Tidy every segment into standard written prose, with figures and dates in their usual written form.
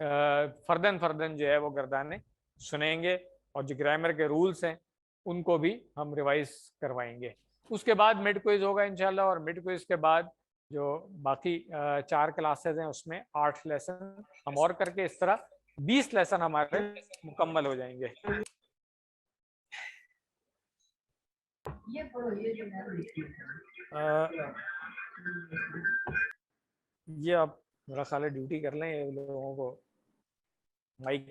فردن فردن جو ہے وہ گردانے سنیں گے، اور جو گرامر کے رولز ہیں ان کو بھی ہم ریوائز کروائیں گے. اس کے بعد مڈ کوئز ہوگا انشاءاللہ، اور مڈ کوئز کے بعد جو باقی 4 کلاسز ہیں اس میں 8 لیسن ہم اور کر کے اس طرح 20 لیسن ہمارے مکمل ہو جائیں گے. یہ آپ میرا خیال ہے ڈیوٹی کر لیں یہ لوگوں کو مائک.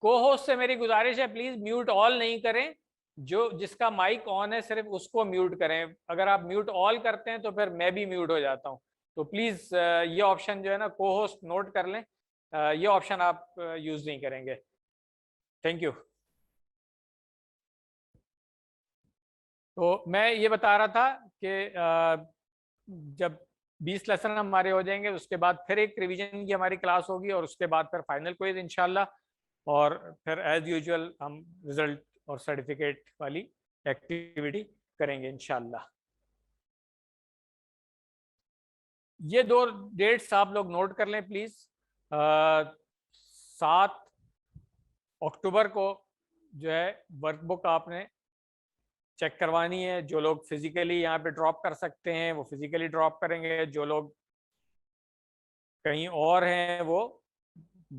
کو ہوسٹ سے میری گزارش ہے پلیز میوٹ آل نہیں کریں، جو جس کا مائک آن ہے صرف اس کو میوٹ کریں. اگر آپ میوٹ آل کرتے ہیں تو پھر میں بھی میوٹ ہو جاتا ہوں. تو پلیز یہ آپشن جو ہے نا کو ہوسٹ نوٹ کر لیں، یہ آپشن آپ یوز نہیں کریں گے. Thank you. تو میں یہ بتا رہا تھا کہ جب 20 لیسن ہمارے ہو جائیں گے اس کے بعد پھر ایک ریویژن کی ہماری کلاس ہوگی، اور اس کے بعد پھر فائنل کوئز انشاءاللہ، اور پھر ایز یوزول ہم رزلٹ اور سرٹیفکیٹ والی ایکٹیویٹی کریں گے انشاءاللہ. یہ 2 ڈیٹس آپ لوگ نوٹ کر لیں پلیز. 7 اکتوبر کو جو ہے ورک بک آپ نے چیک کروانی ہے. جو لوگ فزیکلی یہاں پہ ڈراپ کر سکتے ہیں وہ فزیکلی ڈراپ کریں گے، جو لوگ کہیں اور ہیں وہ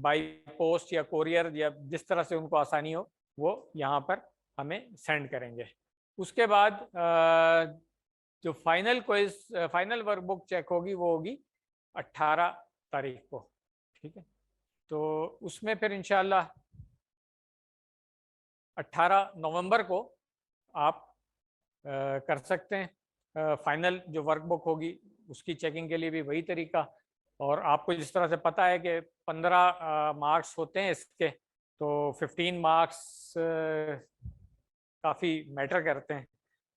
بائی پوسٹ یا کوریئر یا جس طرح سے ان کو آسانی ہو وہ یہاں پر ہمیں سینڈ کریں گے. اس کے بعد جو فائنل کوئز فائنل ورک بک چیک ہوگی وہ ہوگی 18 تاریخ کو. ٹھیک ہے، تو اس میں پھر انشاءاللہ 18 نومبر کو آپ کر سکتے ہیں. فائنل جو ورک بک ہوگی اس کی چیکنگ کے لیے بھی وہی طریقہ، اور آپ کو جس طرح سے پتہ ہے کہ 15 مارکس ہوتے ہیں اس کے، تو 15 مارکس کافی میٹر کرتے ہیں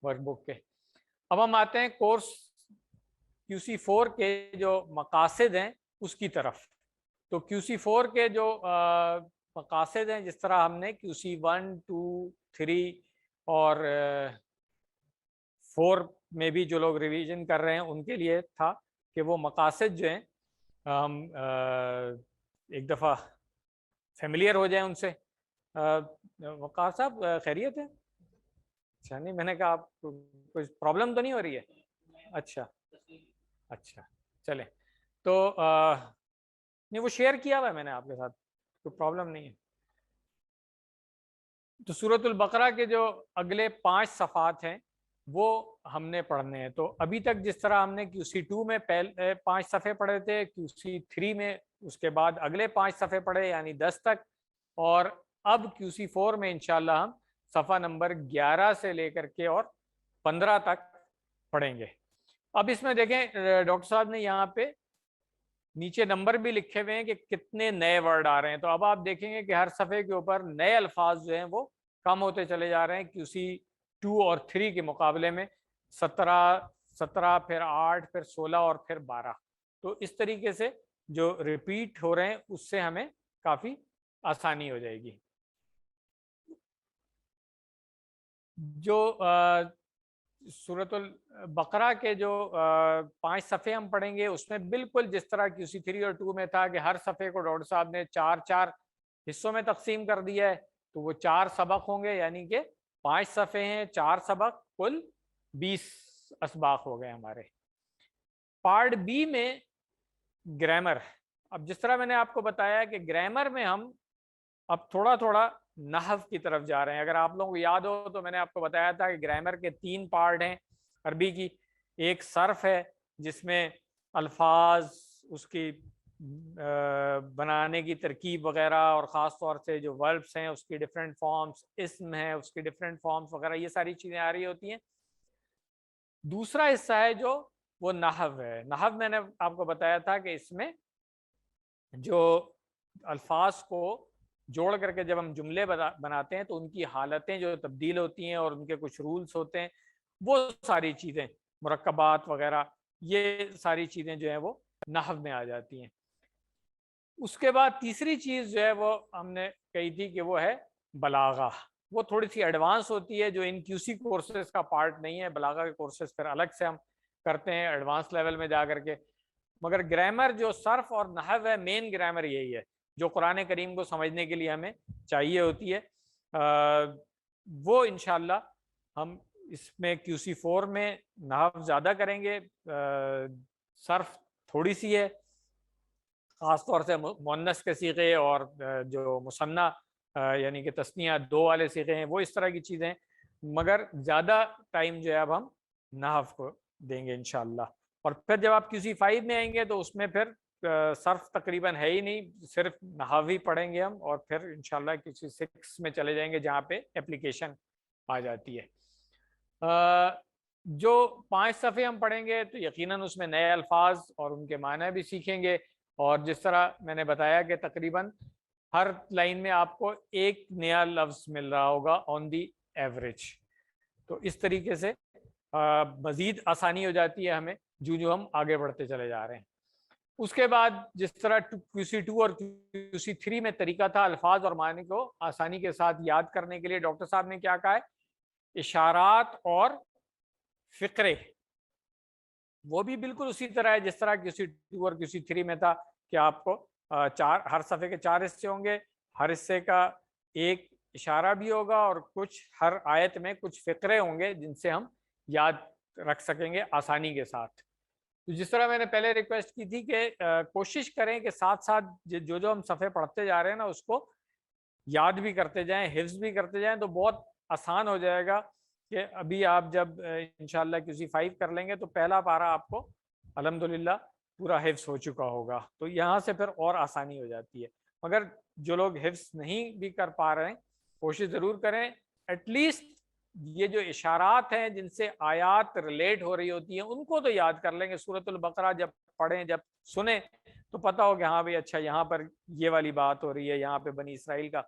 ورک بک کے. اب ہم آتے ہیں کورس QC4 کے جو مقاصد ہیں اس کی طرف. تو QC4 کے جو مقاصد ہیں، جس طرح ہم نے QC1 2 3 اور 4 میں بھی جو لوگ ریویژن کر رہے ہیں ان کے لیے تھا کہ وہ مقاصد جو ہیں ہم ایک دفعہ فیملیئر ہو جائیں ان سے. وقار صاحب خیریت ہے؟ اچھا، نہیں میں نے کہا آپ کوئی پرابلم تو نہیں ہو رہی ہے؟ اچھا اچھا چلیں. تو نہیں وہ شیئر کیا ہوا ہے میں نے آپ کے ساتھ، کوئی پرابلم نہیں ہے. تو سورۃ البقرہ کے جو اگلے 5 صفحات ہیں وہ ہم نے پڑھنے ہیں. تو ابھی تک جس طرح ہم نے QC2 میں پہلے 5 صفحے پڑھے تھے، QC3 میں اس کے بعد اگلے 5 صفحے پڑھے یعنی 10 تک، اور اب QC4 میں انشاءاللہ ہم صفحہ نمبر 11 سے لے کر کے اور 15 تک پڑھیں گے. اب اس میں دیکھیں ڈاکٹر صاحب نے یہاں پہ نیچے نمبر بھی لکھے ہوئے ہیں کہ کتنے نئے ورڈ آ رہے ہیں. تو اب آپ دیکھیں گے کہ ہر صفحے کے اوپر نئے الفاظ جو ہیں وہ کم ہوتے چلے جا رہے ہیں QC2 اور 3 کے مقابلے میں. 17 پھر 8 پھر 16 اور پھر 12. تو اس طریقے سے جو ریپیٹ ہو رہے ہیں اس سے ہمیں کافی آسانی ہو جائے گی. جو سورۃ البقرہ کے جو 5 صفحے ہم پڑھیں گے اس میں بالکل جس طرح QC3 اور 2 میں تھا کہ ہر صفحے کو ڈاکٹر صاحب نے 4 حصوں میں تقسیم کر دیا ہے. تو وہ 4 سبق ہوں گے، یعنی کہ 5 صفحے ہیں 4 سبق، کل 20 اسباق ہو گئے ہمارے. پارٹ بی میں گرامر. اب جس طرح میں نے آپ کو بتایا کہ گرامر میں ہم اب تھوڑا تھوڑا نحو کی طرف جا رہے ہیں. اگر آپ لوگوں کو یاد ہو تو میں نے آپ کو بتایا تھا کہ گرامر کے 3 پارٹ ہیں عربی کی. ایک صرف ہے جس میں الفاظ، اس کی بنانے کی ترکیب وغیرہ، اور خاص طور سے جو وربس ہیں اس کی ڈفرینٹ فارمز، اسم ہے اس کی ڈفرینٹ فارمز وغیرہ، یہ ساری چیزیں آ رہی ہوتی ہیں. دوسرا حصہ ہے جو وہ نحو ہے. نحو میں نے آپ کو بتایا تھا کہ اس میں جو الفاظ کو جوڑ کر کے جب ہم جملے بناتے ہیں تو ان کی حالتیں جو تبدیل ہوتی ہیں اور ان کے کچھ رولز ہوتے ہیں، وہ ساری چیزیں مرکبات وغیرہ، یہ ساری چیزیں جو ہیں وہ نحو میں آ جاتی ہیں. اس کے بعد تیسری چیز جو ہے وہ ہم نے کہی تھی کہ وہ ہے بلاغہ. وہ تھوڑی سی ایڈوانس ہوتی ہے، جو ان QC کورسز کا پارٹ نہیں ہے. بلاغہ کے کورسز پھر الگ سے ہم کرتے ہیں ایڈوانس لیول میں جا کر کے. مگر گرامر جو صرف اور نحو ہے، مین گرامر یہی ہے جو قرآن کریم کو سمجھنے کے لیے ہمیں چاہیے ہوتی ہے. وہ انشاءاللہ ہم اس میں QC4 میں نحو زیادہ کریں گے، صرف تھوڑی سی ہے، خاص طور سے مؤنث کے صیغے اور جو مثنیٰ یعنی کہ تثنیہ 2 والے صیغے ہیں، وہ اس طرح کی چیزیں ہیں. مگر زیادہ ٹائم جو ہے اب ہم نحو کو دیں گے انشاءاللہ. اور پھر جب آپ QC5 میں آئیں گے تو اس میں پھر صرف تقریباً ہے ہی نہیں، صرف نحو ہی پڑھیں گے ہم، اور پھر انشاءاللہ QC6 میں چلے جائیں گے جہاں پہ اپلیکیشن آ جاتی ہے. جو 5 صفحے ہم پڑھیں گے تو یقیناً اس میں نئے الفاظ اور ان کے معنی بھی سیکھیں گے. اور جس طرح میں نے بتایا کہ تقریباً ہر لائن میں آپ کو ایک نیا لفظ مل رہا ہوگا آن دی ایوریج. تو اس طریقے سے مزید آسانی ہو جاتی ہے ہمیں جو ہم آگے بڑھتے چلے جا رہے ہیں. اس کے بعد جس طرح QC2 اور QC3 میں طریقہ تھا الفاظ اور معنی کو آسانی کے ساتھ یاد کرنے کے لیے، ڈاکٹر صاحب نے کیا کہا ہے، اشارات اور فقرے. وہ بھی بالکل اسی طرح ہے جس طرح QC2 اور QC3 میں تھا کہ آپ کو ہر صفحے کے 4 حصے ہوں گے، ہر حصے کا ایک اشارہ بھی ہوگا اور کچھ ہر آیت میں کچھ فقرے ہوں گے جن سے ہم یاد رکھ سکیں گے آسانی کے ساتھ. تو جس طرح میں نے پہلے ریکویسٹ کی تھی کہ کوشش کریں کہ ساتھ ساتھ جو ہم صفحے پڑھتے جا رہے ہیں نا اس کو یاد بھی کرتے جائیں، حفظ بھی کرتے جائیں، تو بہت آسان ہو جائے گا کہ ابھی آپ جب انشاءاللہ QC5 کر لیں گے تو پہلا پارہ آپ کو الحمدللہ پورا حفظ ہو چکا ہوگا. تو یہاں سے پھر اور آسانی ہو جاتی ہے. مگر جو لوگ حفظ نہیں بھی کر پا رہے ہیں کوشش ضرور کریں، ایٹ لیسٹ یہ جو اشارات ہیں جن سے آیات ریلیٹ ہو رہی ہوتی ہیں ان کو تو یاد کر لیں گے. سورۃ البقرہ جب پڑھیں، جب سنیں تو پتہ ہو کہ ہاں بھئی اچھا یہاں پر یہ والی بات ہو رہی ہے، یہاں پہ بنی اسرائیل کا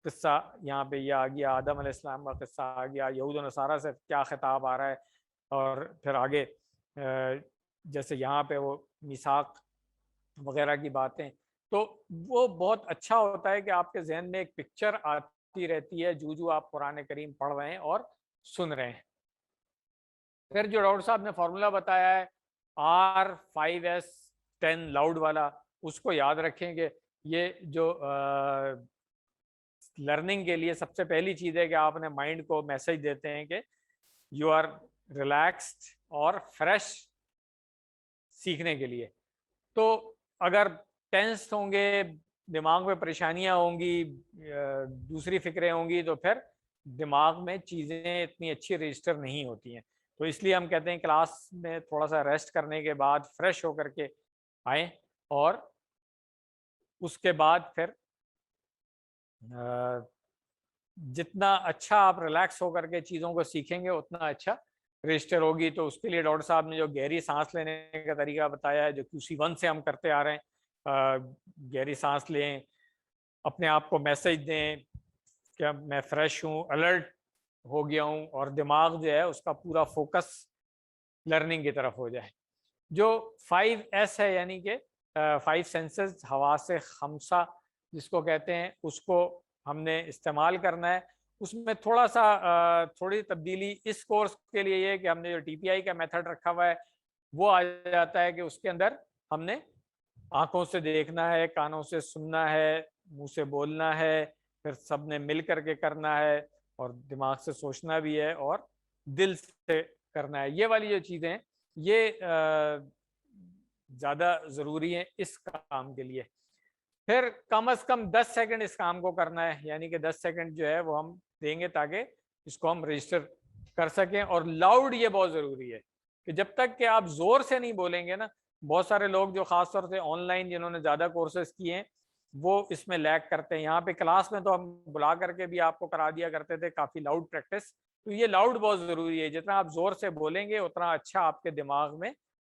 قصہ یہاں پہ یہ آ گیا، آدم علیہ السلام کا قصہ آ گیا، یہود و نصارہ سے کیا خطاب آ رہا ہے، اور پھر آگے جیسے یہاں پہ وہ میثاق وغیرہ کی باتیں. تو وہ بہت اچھا ہوتا ہے کہ آپ کے ذہن میں ایک پکچر آتی رہتی ہے جو آپ قرآن کریم پڑھ رہے ہیں اور سن رہے ہیں. پھر جو ڈاکٹر صاحب نے فارمولا بتایا ہے R5S10 لاؤڈ والا، اس کو یاد رکھیں کہ یہ جو لرننگ کے لیے سب سے پہلی چیز ہے کہ آپ نے مائنڈ کو میسج دیتے ہیں کہ یو آر ریلیکسڈ اور فریش سیکھنے کے لیے. تو اگر ٹینس ہوں گے، دماغ میں پریشانیاں ہوں گی، دوسری فکریں ہوں گی، تو پھر دماغ میں چیزیں اتنی اچھی رجسٹر نہیں ہوتی ہیں. تو اس لیے ہم کہتے ہیں کلاس میں تھوڑا سا ریسٹ کرنے کے بعد فریش ہو کر کے آئیں، اور اس کے بعد پھر جتنا اچھا آپ ریلیکس ہو کر کے چیزوں کو سیکھیں گے اتنا اچھا رجسٹر ہوگی. تو اس کے لیے ڈاکٹر صاحب نے جو گہری سانس لینے کا طریقہ بتایا ہے، جو QC1 سے ہم کرتے آ رہے ہیں، گہری سانس لیں، اپنے آپ کو میسج دیں کہ میں فریش ہوں، الرٹ ہو گیا ہوں، اور دماغ جو ہے اس کا پورا فوکس لرننگ کی طرف ہو جائے. جو 5S ہے یعنی کہ 5 سینسز، حواس خمسہ جس کو کہتے ہیں، اس کو ہم نے استعمال کرنا ہے. اس میں تھوڑی تبدیلی اس کورس کے لیے یہ ہے کہ ہم نے جو TPI کا میتھڈ رکھا ہوا ہے وہ آ جاتا ہے کہ اس کے اندر ہم نے آنکھوں سے دیکھنا ہے، کانوں سے سننا ہے، منہ سے بولنا ہے، پھر سب نے مل کر کے کرنا ہے، اور دماغ سے سوچنا بھی ہے، اور دل سے کرنا ہے. یہ والی جو چیزیں ہیں یہ زیادہ ضروری ہیں اس کام کے لیے. پھر کم از کم 10 سیکنڈ اس کام کو کرنا ہے، یعنی کہ 10 سیکنڈ جو ہے وہ ہم دیں گے تاکہ اس کو ہم رجسٹر کر سکیں. اور لاؤڈ یہ بہت ضروری ہے کہ جب تک کہ آپ زور سے نہیں بولیں گے نا، بہت سارے لوگ جو خاص طور سے آن لائن جنہوں نے زیادہ کورسز کیے ہیں وہ اس میں لیک کرتے ہیں. یہاں پہ کلاس میں تو ہم بلا کر کے بھی آپ کو کرا دیا کرتے تھے کافی لاؤڈ پریکٹس. تو یہ لاؤڈ بہت ضروری ہے، جتنا آپ زور سے بولیں گے اتنا اچھا آپ کے دماغ میں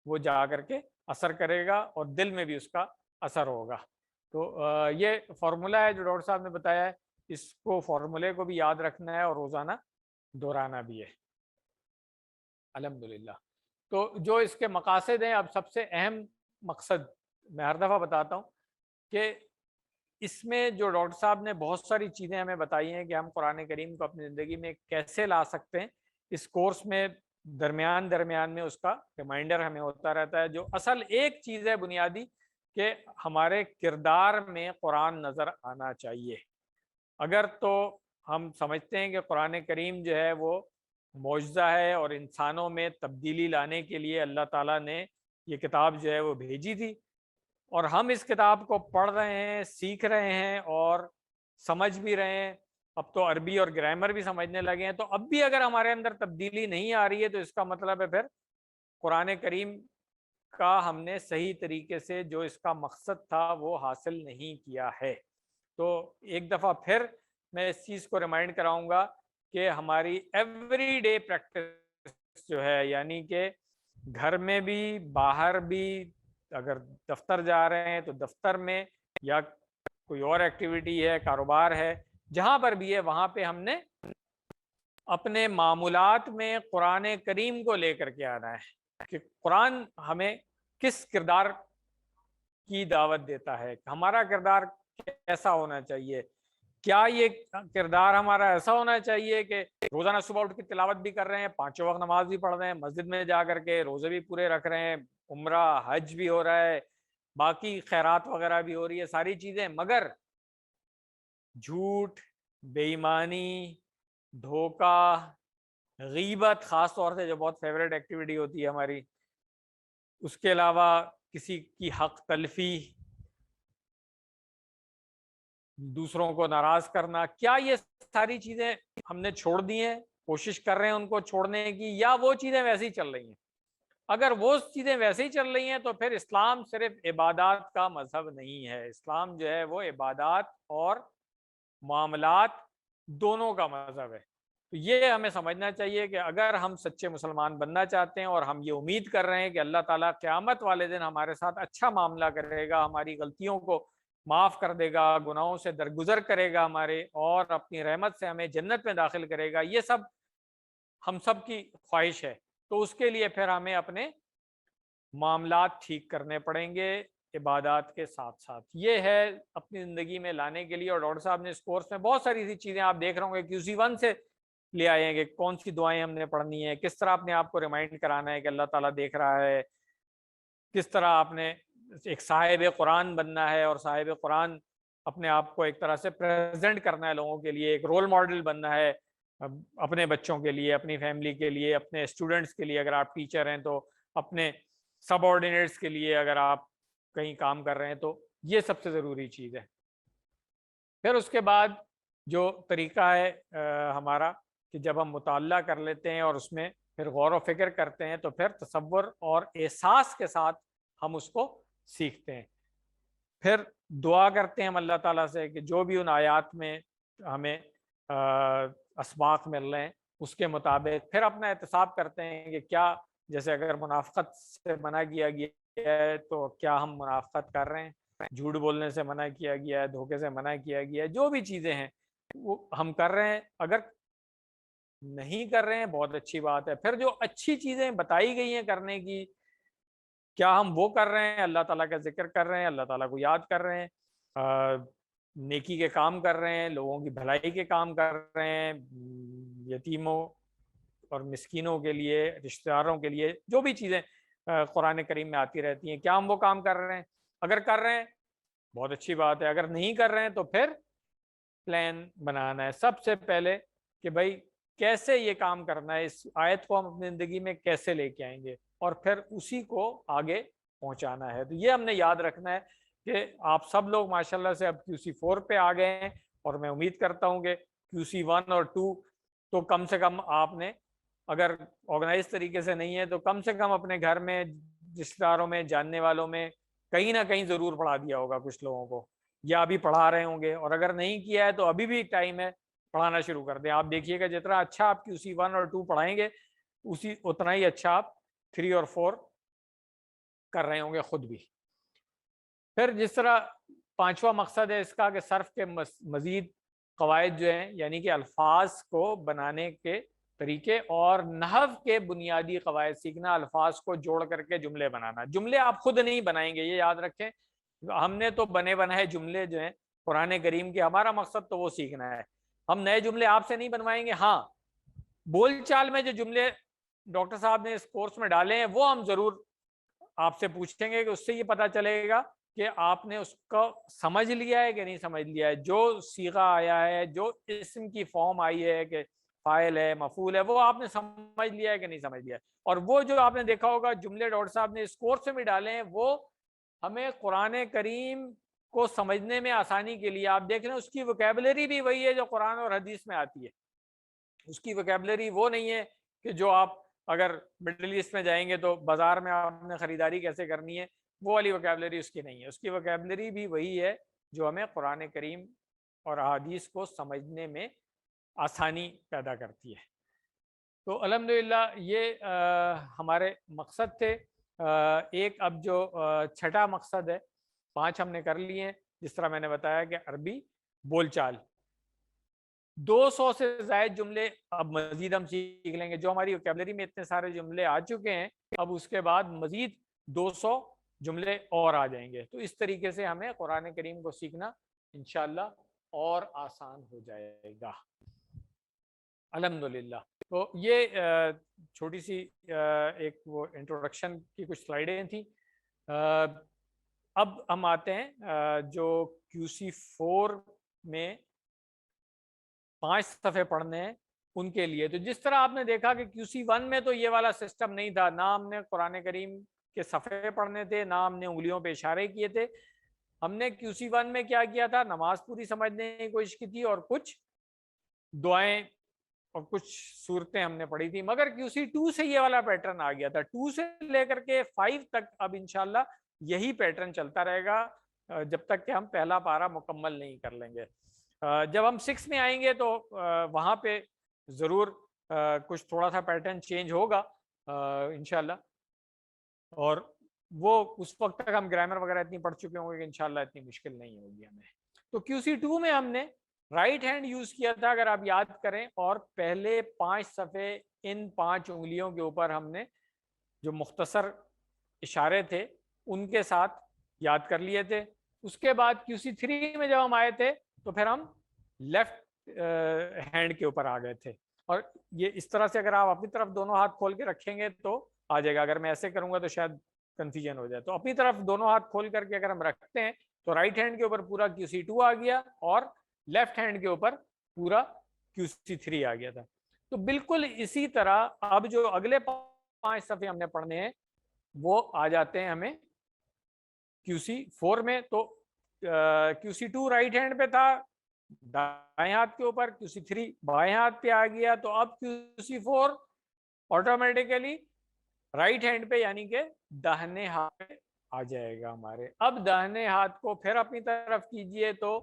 وہ جا کر کے اثر کرے گا، اور دل میں بھی اس کا اثر ہوگا. تو یہ فارمولا ہے جو ڈاکٹر صاحب نے بتایا ہے، اس کو فارمولے کو بھی یاد رکھنا ہے اور روزانہ دہرانا بھی ہے الحمدللہ. تو جو اس کے مقاصد ہیں، اب سب سے اہم مقصد میں ہر دفعہ بتاتا ہوں کہ اس میں جو ڈاکٹر صاحب نے بہت ساری چیزیں ہمیں بتائی ہیں کہ ہم قرآن کریم کو اپنی زندگی میں کیسے لا سکتے ہیں، اس کورس میں درمیان میں اس کا ریمائنڈر ہمیں ہوتا رہتا ہے۔ جو اصل ایک چیز ہے بنیادی کہ ہمارے کردار میں قرآن نظر آنا چاہیے۔ اگر تو ہم سمجھتے ہیں کہ قرآن کریم جو ہے وہ معجزہ ہے اور انسانوں میں تبدیلی لانے کے لیے اللہ تعالیٰ نے یہ کتاب جو ہے وہ بھیجی تھی، اور ہم اس کتاب کو پڑھ رہے ہیں، سیکھ رہے ہیں اور سمجھ بھی رہے ہیں، اب تو عربی اور گرامر بھی سمجھنے لگے ہیں، تو اب بھی اگر ہمارے اندر تبدیلی نہیں آ رہی ہے تو اس کا مطلب ہے پھر قرآن کریم کا ہم نے صحیح طریقے سے جو اس کا مقصد تھا وہ حاصل نہیں کیا ہے۔ تو ایک دفعہ پھر میں اس چیز کو ریمائنڈ کراؤں گا کہ ہماری ایوری ڈے پریکٹس جو ہے، یعنی کہ گھر میں بھی باہر بھی، اگر دفتر جا رہے ہیں تو دفتر میں، یا کوئی اور ایکٹیویٹی ہے، کاروبار ہے، جہاں پر بھی ہے وہاں پہ ہم نے اپنے معمولات میں قرآن کریم کو لے کر کے آنا ہے کہ قرآن ہمیں کس کردار کی دعوت دیتا ہے، ہمارا کردار کیسا ہونا چاہیے۔ کیا یہ کردار ہمارا ایسا ہونا چاہیے کہ روزانہ صبح اٹھ کے تلاوت بھی کر رہے ہیں، 5 وقت نماز بھی پڑھ رہے ہیں، مسجد میں جا کر کے روزے بھی پورے رکھ رہے ہیں، عمرہ حج بھی ہو رہا ہے، باقی خیرات وغیرہ بھی ہو رہی ہے، ساری چیزیں، مگر جھوٹ، بے ایمانی، دھوکہ، غیبت، خاص طور سے جو بہت فیوریٹ ایکٹیویٹی ہوتی ہے ہماری، اس کے علاوہ کسی کی حق تلفی، دوسروں کو ناراض کرنا، کیا یہ ساری چیزیں ہم نے چھوڑ دی ہیں، کوشش کر رہے ہیں ان کو چھوڑنے کی، یا وہ چیزیں ویسے ہی چل رہی ہیں؟ اگر وہ چیزیں ویسے ہی چل رہی ہیں تو پھر اسلام صرف عبادات کا مذہب نہیں ہے، اسلام جو ہے وہ عبادات اور معاملات دونوں کا مذہب ہے۔ تو یہ ہمیں سمجھنا چاہیے کہ اگر ہم سچے مسلمان بننا چاہتے ہیں اور ہم یہ امید کر رہے ہیں کہ اللہ تعالیٰ قیامت والے دن ہمارے ساتھ اچھا معاملہ کرے گا، ہماری غلطیوں کو معاف کر دے گا، گناہوں سے درگزر کرے گا ہمارے، اور اپنی رحمت سے ہمیں جنت میں داخل کرے گا، یہ سب ہم سب کی خواہش ہے، تو اس کے لیے پھر ہمیں اپنے معاملات ٹھیک کرنے پڑیں گے عبادات کے ساتھ ساتھ۔ یہ ہے اپنی زندگی میں لانے کے لیے، اور ڈاکٹر صاحب نے اس کورس میں بہت ساری ایسی چیزیں آپ دیکھ رہے ہوں گے QC1 سے لے آئے ہیں کہ کون سی دعائیں ہم نے پڑھنی ہے، کس طرح اپنے آپ کو ریمائنڈ کرانا ہے کہ اللہ تعالیٰ دیکھ رہا ہے، کس طرح آپ نے ایک صاحب قرآن بننا ہے، اور صاحب قرآن اپنے آپ کو ایک طرح سے پریزنٹ کرنا ہے لوگوں کے لیے، ایک رول ماڈل بننا ہے اپنے بچوں کے لیے، اپنی فیملی کے لیے، اپنے اسٹوڈنٹس کے لیے، اگر آپ ٹیچر ہیں تو اپنے سب آرڈینیٹس کے لیے، اگر آپ کہیں کام کر رہے ہیں، تو یہ سب سے ضروری چیز ہے۔ پھر اس کے بعد جو طریقہ ہے ہمارا کہ جب ہم مطالعہ کر لیتے ہیں اور اس میں پھر غور و فکر کرتے ہیں تو پھر تصور اور احساس کے ساتھ ہم اس کو سیکھتے ہیں، پھر دعا کرتے ہیں ہم اللہ تعالیٰ سے کہ جو بھی ان آیات میں ہمیں اسباق مل رہے ہیں اس کے مطابق پھر اپنا احتساب کرتے ہیں کہ کیا، جیسے اگر منافقت سے منع کیا گیا ہے تو کیا ہم منافقت کر رہے ہیں، جھوٹ بولنے سے منع کیا گیا ہے، دھوکے سے منع کیا گیا ہے، جو بھی چیزیں ہیں وہ ہم کر رہے ہیں، اگر نہیں کر رہے ہیں بہت اچھی بات ہے۔ پھر جو اچھی چیزیں بتائی گئی ہیں کرنے کی، کیا ہم وہ کر رہے ہیں، اللہ تعالیٰ کا ذکر کر رہے ہیں، اللہ تعالیٰ کو یاد کر رہے ہیں، نیکی کے کام کر رہے ہیں، لوگوں کی بھلائی کے کام کر رہے ہیں، یتیموں اور مسکینوں کے لیے، رشتہ داروں کے لیے، جو بھی چیزیں قرآن کریم میں آتی رہتی ہیں، کیا ہم وہ کام کر رہے ہیں؟ اگر کر رہے ہیں بہت اچھی بات ہے، اگر نہیں کر رہے ہیں تو پھر پلان بنانا ہے سب سے پہلے کہ بھائی کیسے یہ کام کرنا ہے، اس آیت کو ہم اپنی زندگی میں کیسے لے کے آئیں گے، اور پھر اسی کو آگے پہنچانا ہے۔ تو یہ ہم نے یاد رکھنا ہے کہ آپ سب لوگ ماشاءاللہ سے اب QC4 پہ آ گئے ہیں، اور میں امید کرتا ہوں کہ QC1 اور 2 تو کم سے کم آپ نے، اگر آرگنائز طریقے سے نہیں ہے تو کم سے کم اپنے گھر میں، رشتہ داروں میں، جاننے والوں میں کہیں نہ کہیں ضرور پڑھا دیا ہوگا کچھ لوگوں کو، یا ابھی پڑھا رہے ہوں گے، اور اگر نہیں کیا ہے تو ابھی بھی ٹائم ہے، پڑھانا شروع کر دیں۔ آپ دیکھیے گا جتنا اچھا آپ QC1 اور 2 پڑھائیں گے اتنا ہی اچھا آپ 3 اور 4 کر رہے ہوں گے خود بھی۔ پھر جس طرح 5واں مقصد ہے اس کا کہ صرف کے مزید قواعد جو ہیں، یعنی کہ الفاظ کو بنانے کے طریقے اور نحو کے بنیادی قواعد سیکھنا، الفاظ کو جوڑ کر کے جملے بنانا۔ جملے آپ خود نہیں بنائیں گے، یہ یاد رکھیں ہم نے تو بنے بنائے جملے جو ہیں قرآن کریم کے، ہمارا مقصد تو وہ سیکھنا ہے، ہم نئے جملے آپ سے نہیں بنوائیں گے. ہاں بول چال میں جو جملے ڈاکٹر صاحب نے اس کورس میں ڈالے ہیں وہ ہم ضرور آپ سے پوچھیں گے، کہ اس سے یہ پتا چلے گا کہ آپ نے اس کو سمجھ لیا ہے کہ نہیں سمجھ لیا ہے. جو صیغہ آیا ہے، جو اسم کی فارم آئی ہے کہ فاعل ہے مفعول ہے، وہ آپ نے سمجھ لیا ہے کہ نہیں سمجھ لیا ہے. اور وہ جو آپ نے دیکھا ہوگا جملے ڈاکٹر صاحب نے اس کورس میں بھی ڈالے ہیں، وہ ہمیں قرآن کریم کو سمجھنے میں آسانی کے لیے، آپ دیکھ رہے ہیں اس کی ووکیبلری بھی وہی ہے جو قرآن اور حدیث میں آتی ہے. اس کی ووکیبلری وہ نہیں ہے کہ جو آپ اگر مڈل ایسٹ میں جائیں گے تو بازار میں آپ نے خریداری کیسے کرنی ہے، وہ والی ووکیبلری اس کی نہیں ہے. اس کی ووکیبلری بھی وہی ہے جو ہمیں قرآن کریم اور احادیث کو سمجھنے میں آسانی پیدا کرتی ہے. تو الحمدللہ یہ ہمارے مقصد تھے. ایک اب جو چھٹا مقصد ہے، 5 ہم نے کر لیے ہیں، جس طرح میں نے بتایا کہ عربی بول چال. 200 سے زائد جملے اب مزید ہم سیکھ لیں گے. جو ہماری ووکیبلری میں اتنے سارے جملے آ چکے ہیں، اب اس کے بعد مزید 200 جملے اور آ جائیں گے. تو اس طریقے سے ہمیں قرآن کریم کو سیکھنا انشاءاللہ اور آسان ہو جائے گا الحمدللہ. تو یہ چھوٹی سی ایک وہ انٹروڈکشن کی کچھ سلائیڈیں تھیں. اب ہم آتے ہیں جو QC4 میں 5 صفحے پڑھنے ہیں ان کے لیے. تو جس طرح آپ نے دیکھا کہ QC1 میں تو یہ والا سسٹم نہیں تھا، نہ ہم نے قرآن کریم کے صفحے پڑھنے تھے، نہ ہم نے انگلیوں پہ اشارے کیے تھے. ہم نے QC1 میں کیا کیا تھا، نماز پوری سمجھنے کی کوشش کی تھی اور کچھ دعائیں اور کچھ صورتیں ہم نے پڑھی تھی. مگر QC2 سے یہ والا پیٹرن آ گیا تھا. 2 سے لے کر کے 5 تک اب انشاءاللہ یہی پیٹرن چلتا رہے گا جب تک کہ ہم پہلا پارہ مکمل نہیں کر لیں گے. جب ہم 6 میں آئیں گے تو وہاں پہ ضرور کچھ تھوڑا سا پیٹرن چینج ہوگا انشاءاللہ، اور وہ اس وقت تک ہم گرامر وغیرہ اتنی پڑھ چکے ہوں گے کہ انشاءاللہ اتنی مشکل نہیں ہوگی ہمیں. تو QC2 میں ہم نے رائٹ ہینڈ یوز کیا تھا اگر آپ یاد کریں، اور پہلے 5 صفحے ان 5 انگلیوں کے اوپر ہم نے جو مختصر اشارے تھے ان کے ساتھ یاد کر لیے تھے. اس کے بعد QC3 میں جب ہم آئے تھے تو پھر ہم لیفٹ ہینڈ کے اوپر آ گئے تھے. اور یہ اس طرح سے اگر آپ اپنی طرف دونوں ہاتھ کھول کے رکھیں گے تو آ جائے گا. اگر میں ایسے کروں گا تو شاید کنفیوژن ہو جائے. تو اپنی طرف دونوں ہاتھ کھول کر کے اگر ہم رکھتے ہیں تو رائٹ ہینڈ کے اوپر پورا QC2 آ گیا اور لیفٹ ہینڈ کے اوپر پورا QC3 آ گیا تھا. تو بالکل اسی طرح اب جو اگلے 5 صفحے ہم نے پڑھنے ہیں وہ آ جاتے ہیں ہمیں QC4 میں. تو QC2 رائٹ ہینڈ پہ تھا دائیں ہاتھ کے اوپر، QC3 بائیں ہاتھ پہ آ گیا. تو اب QC4 آٹومیٹیکلی رائٹ ہینڈ پہ یعنی کہ داہنے ہاتھ پہ آ جائے گا ہمارے. اب داہنے ہاتھ کو پھر اپنی طرف کیجئے تو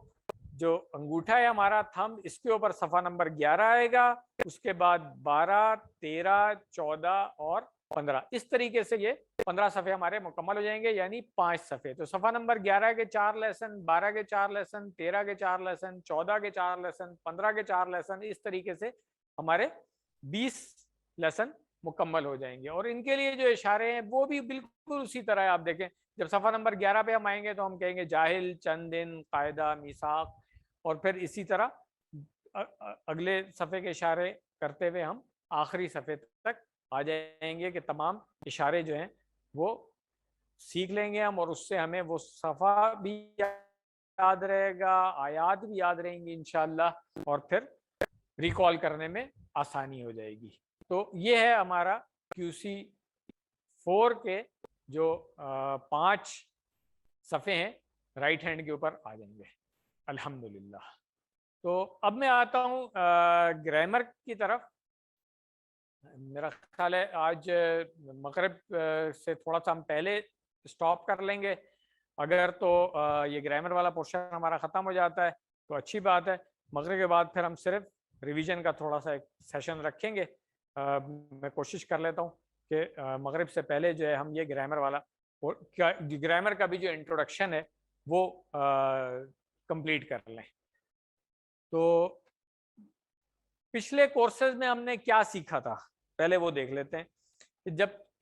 جو انگوٹھا ہے ہمارا تھم، اس کے اوپر صفحہ نمبر 11 آئے گا. اس کے بعد 12 13 14 اور 15، اس طریقے سے یہ 15 صفحے ہمارے مکمل ہو جائیں گے، یعنی 5 صفحے. تو صفحہ نمبر 11 کے 4 لیسن، 12 کے 4 لیسن، 13 کے 4 لیسن، 14 کے 4 لیسن، 15 کے 4 لیسن، اس طریقے سے ہمارے 20 لیسن مکمل ہو جائیں گے. اور ان کے لیے جو اشارے ہیں وہ بھی بالکل اسی طرح ہے. آپ دیکھیں جب صفحہ نمبر 11 پہ ہم آئیں گے تو ہم کہیں گے جاہل، چند دن، قاعدہ، میثاق، اور پھر اسی طرح اگلے صفحے کے اشارے کرتے ہوئے ہم آخری صفحے تک آ جائیں گے کہ تمام اشارے جو ہیں وہ سیکھ لیں گے ہم، اور اس سے ہمیں وہ صفحہ بھی یاد رہے گا، آیات بھی یاد رہیں گی انشاءاللہ، اور پھر ریکال کرنے میں آسانی ہو جائے گی. تو یہ ہے ہمارا QC4 کے جو 5 صفحے ہیں رائٹ ہینڈ کے اوپر آ جائیں گے الحمدللہ. تو اب میں آتا ہوں گرامر کی طرف. میرا خیال ہے آج مغرب سے تھوڑا سا ہم پہلے سٹاپ کر لیں گے. اگر تو یہ گرامر والا پورشن ہمارا ختم ہو جاتا ہے تو اچھی بات ہے. مغرب کے بعد پھر ہم صرف ریویژن کا تھوڑا سا ایک سیشن رکھیں گے. میں کوشش کر لیتا ہوں کہ مغرب سے پہلے جو ہے ہم یہ گرامر والا گرامر کا بھی جو انٹروڈکشن ہے وہ کمپلیٹ کر لیں. تو پچھلے کورسز میں ہم نے کیا سیکھا تھا پہلے وہ دیکھ لیتے ہیں. جب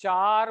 4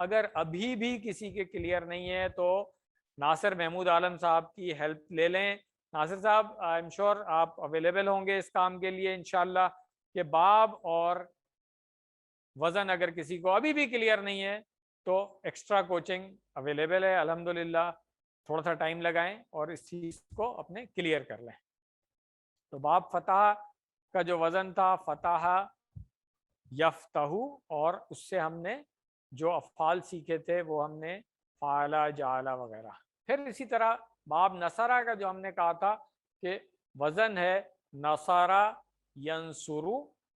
اگر ابھی بھی کسی کے کلیئر نہیں ہے تو ناصر محمود عالم صاحب کی ہیلپ لے لیں. ناصر صاحب آئی ایم شیور آپ اویلیبل ہوں گے اس کام کے لیے انشاءاللہ, کہ باب اور وزن اگر کسی کو ابھی بھی کلیئر نہیں ہے تو ایکسٹرا کوچنگ اویلیبل ہے الحمدللہ. تھوڑا سا ٹائم لگائیں اور اس چیز کو اپنے کلیئر کر لیں. تو باب فتح کا جو وزن تھا فتح یفتح, اور اس سے ہم نے جو افعال سیکھے تھے وہ ہم نے فعل جعل وغیرہ. پھر اسی طرح باب نصرہ کا جو ہم نے کہا تھا کہ وزن ہے نصرہ ینصرو,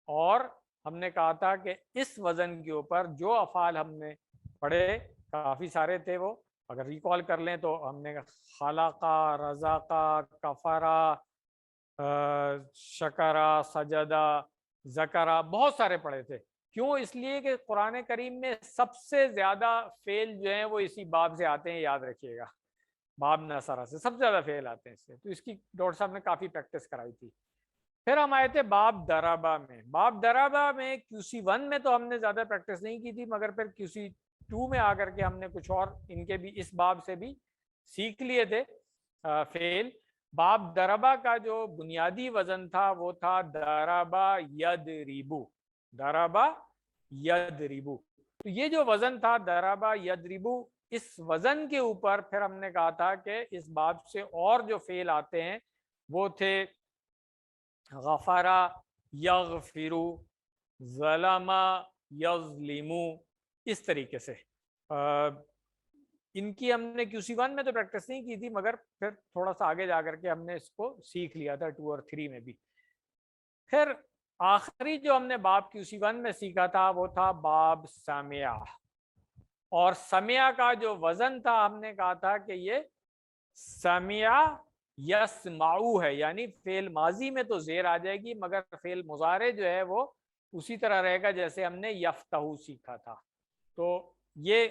اور ہم نے کہا تھا کہ اس وزن کے اوپر جو افعال ہم نے پڑھے کافی سارے تھے, وہ اگر ریکال کر لیں تو ہم نے خلقہ, رزقہ, کفرہ, شکرہ, سجدہ, ذکرہ, بہت سارے پڑھے تھے. کیوں؟ اس لیے کہ قرآن کریم میں سب سے زیادہ فعل جو ہیں وہ اسی باب سے آتے ہیں, یاد رکھیے گا. باب نصرہ سے سب سے زیادہ فعل آتے ہیں اس سے, تو اس کی ڈاکٹر صاحب نے کافی پریکٹس کرائی تھی. پھر ہم آئے تھے باب دربہ میں. باب دربہ میں QC1 میں تو ہم نے زیادہ پریکٹس نہیں کی تھی, مگر پھر QC2 میں آ کر کے ہم نے کچھ اور ان کے بھی اس باب سے بھی سیکھ لیے تھے فعل. باب دربہ کا جو بنیادی وزن تھا وہ تھا دربہ یدربو, دربہ یدربو. تو یہ جو وزن تھا دربہ یدربو, اس وزن کے اوپر پھر ہم نے کہا تھا کہ اس باب سے اور جو فعل آتے ہیں وہ تھے غفرہ یغفرو, ظلم یظلمو, اس طریقے سے. ان کی ہم نے QC1 میں تو پریکٹس نہیں کی تھی, مگر پھر تھوڑا سا آگے جا کر کے ہم نے اس کو سیکھ لیا تھا 2 اور 3 میں بھی. پھر آخری جو ہم نے باب QC1 میں سیکھا تھا وہ تھا باب سمع, اور سمع کا جو وزن تھا ہم نے کہا تھا کہ یہ سمع یسمعو ہے, یعنی فعل ماضی میں تو زیر آ جائے گی, مگر فعل مضارع جو ہے وہ اسی طرح رہے گا جیسے ہم نے یفتح سیکھا تھا. تو یہ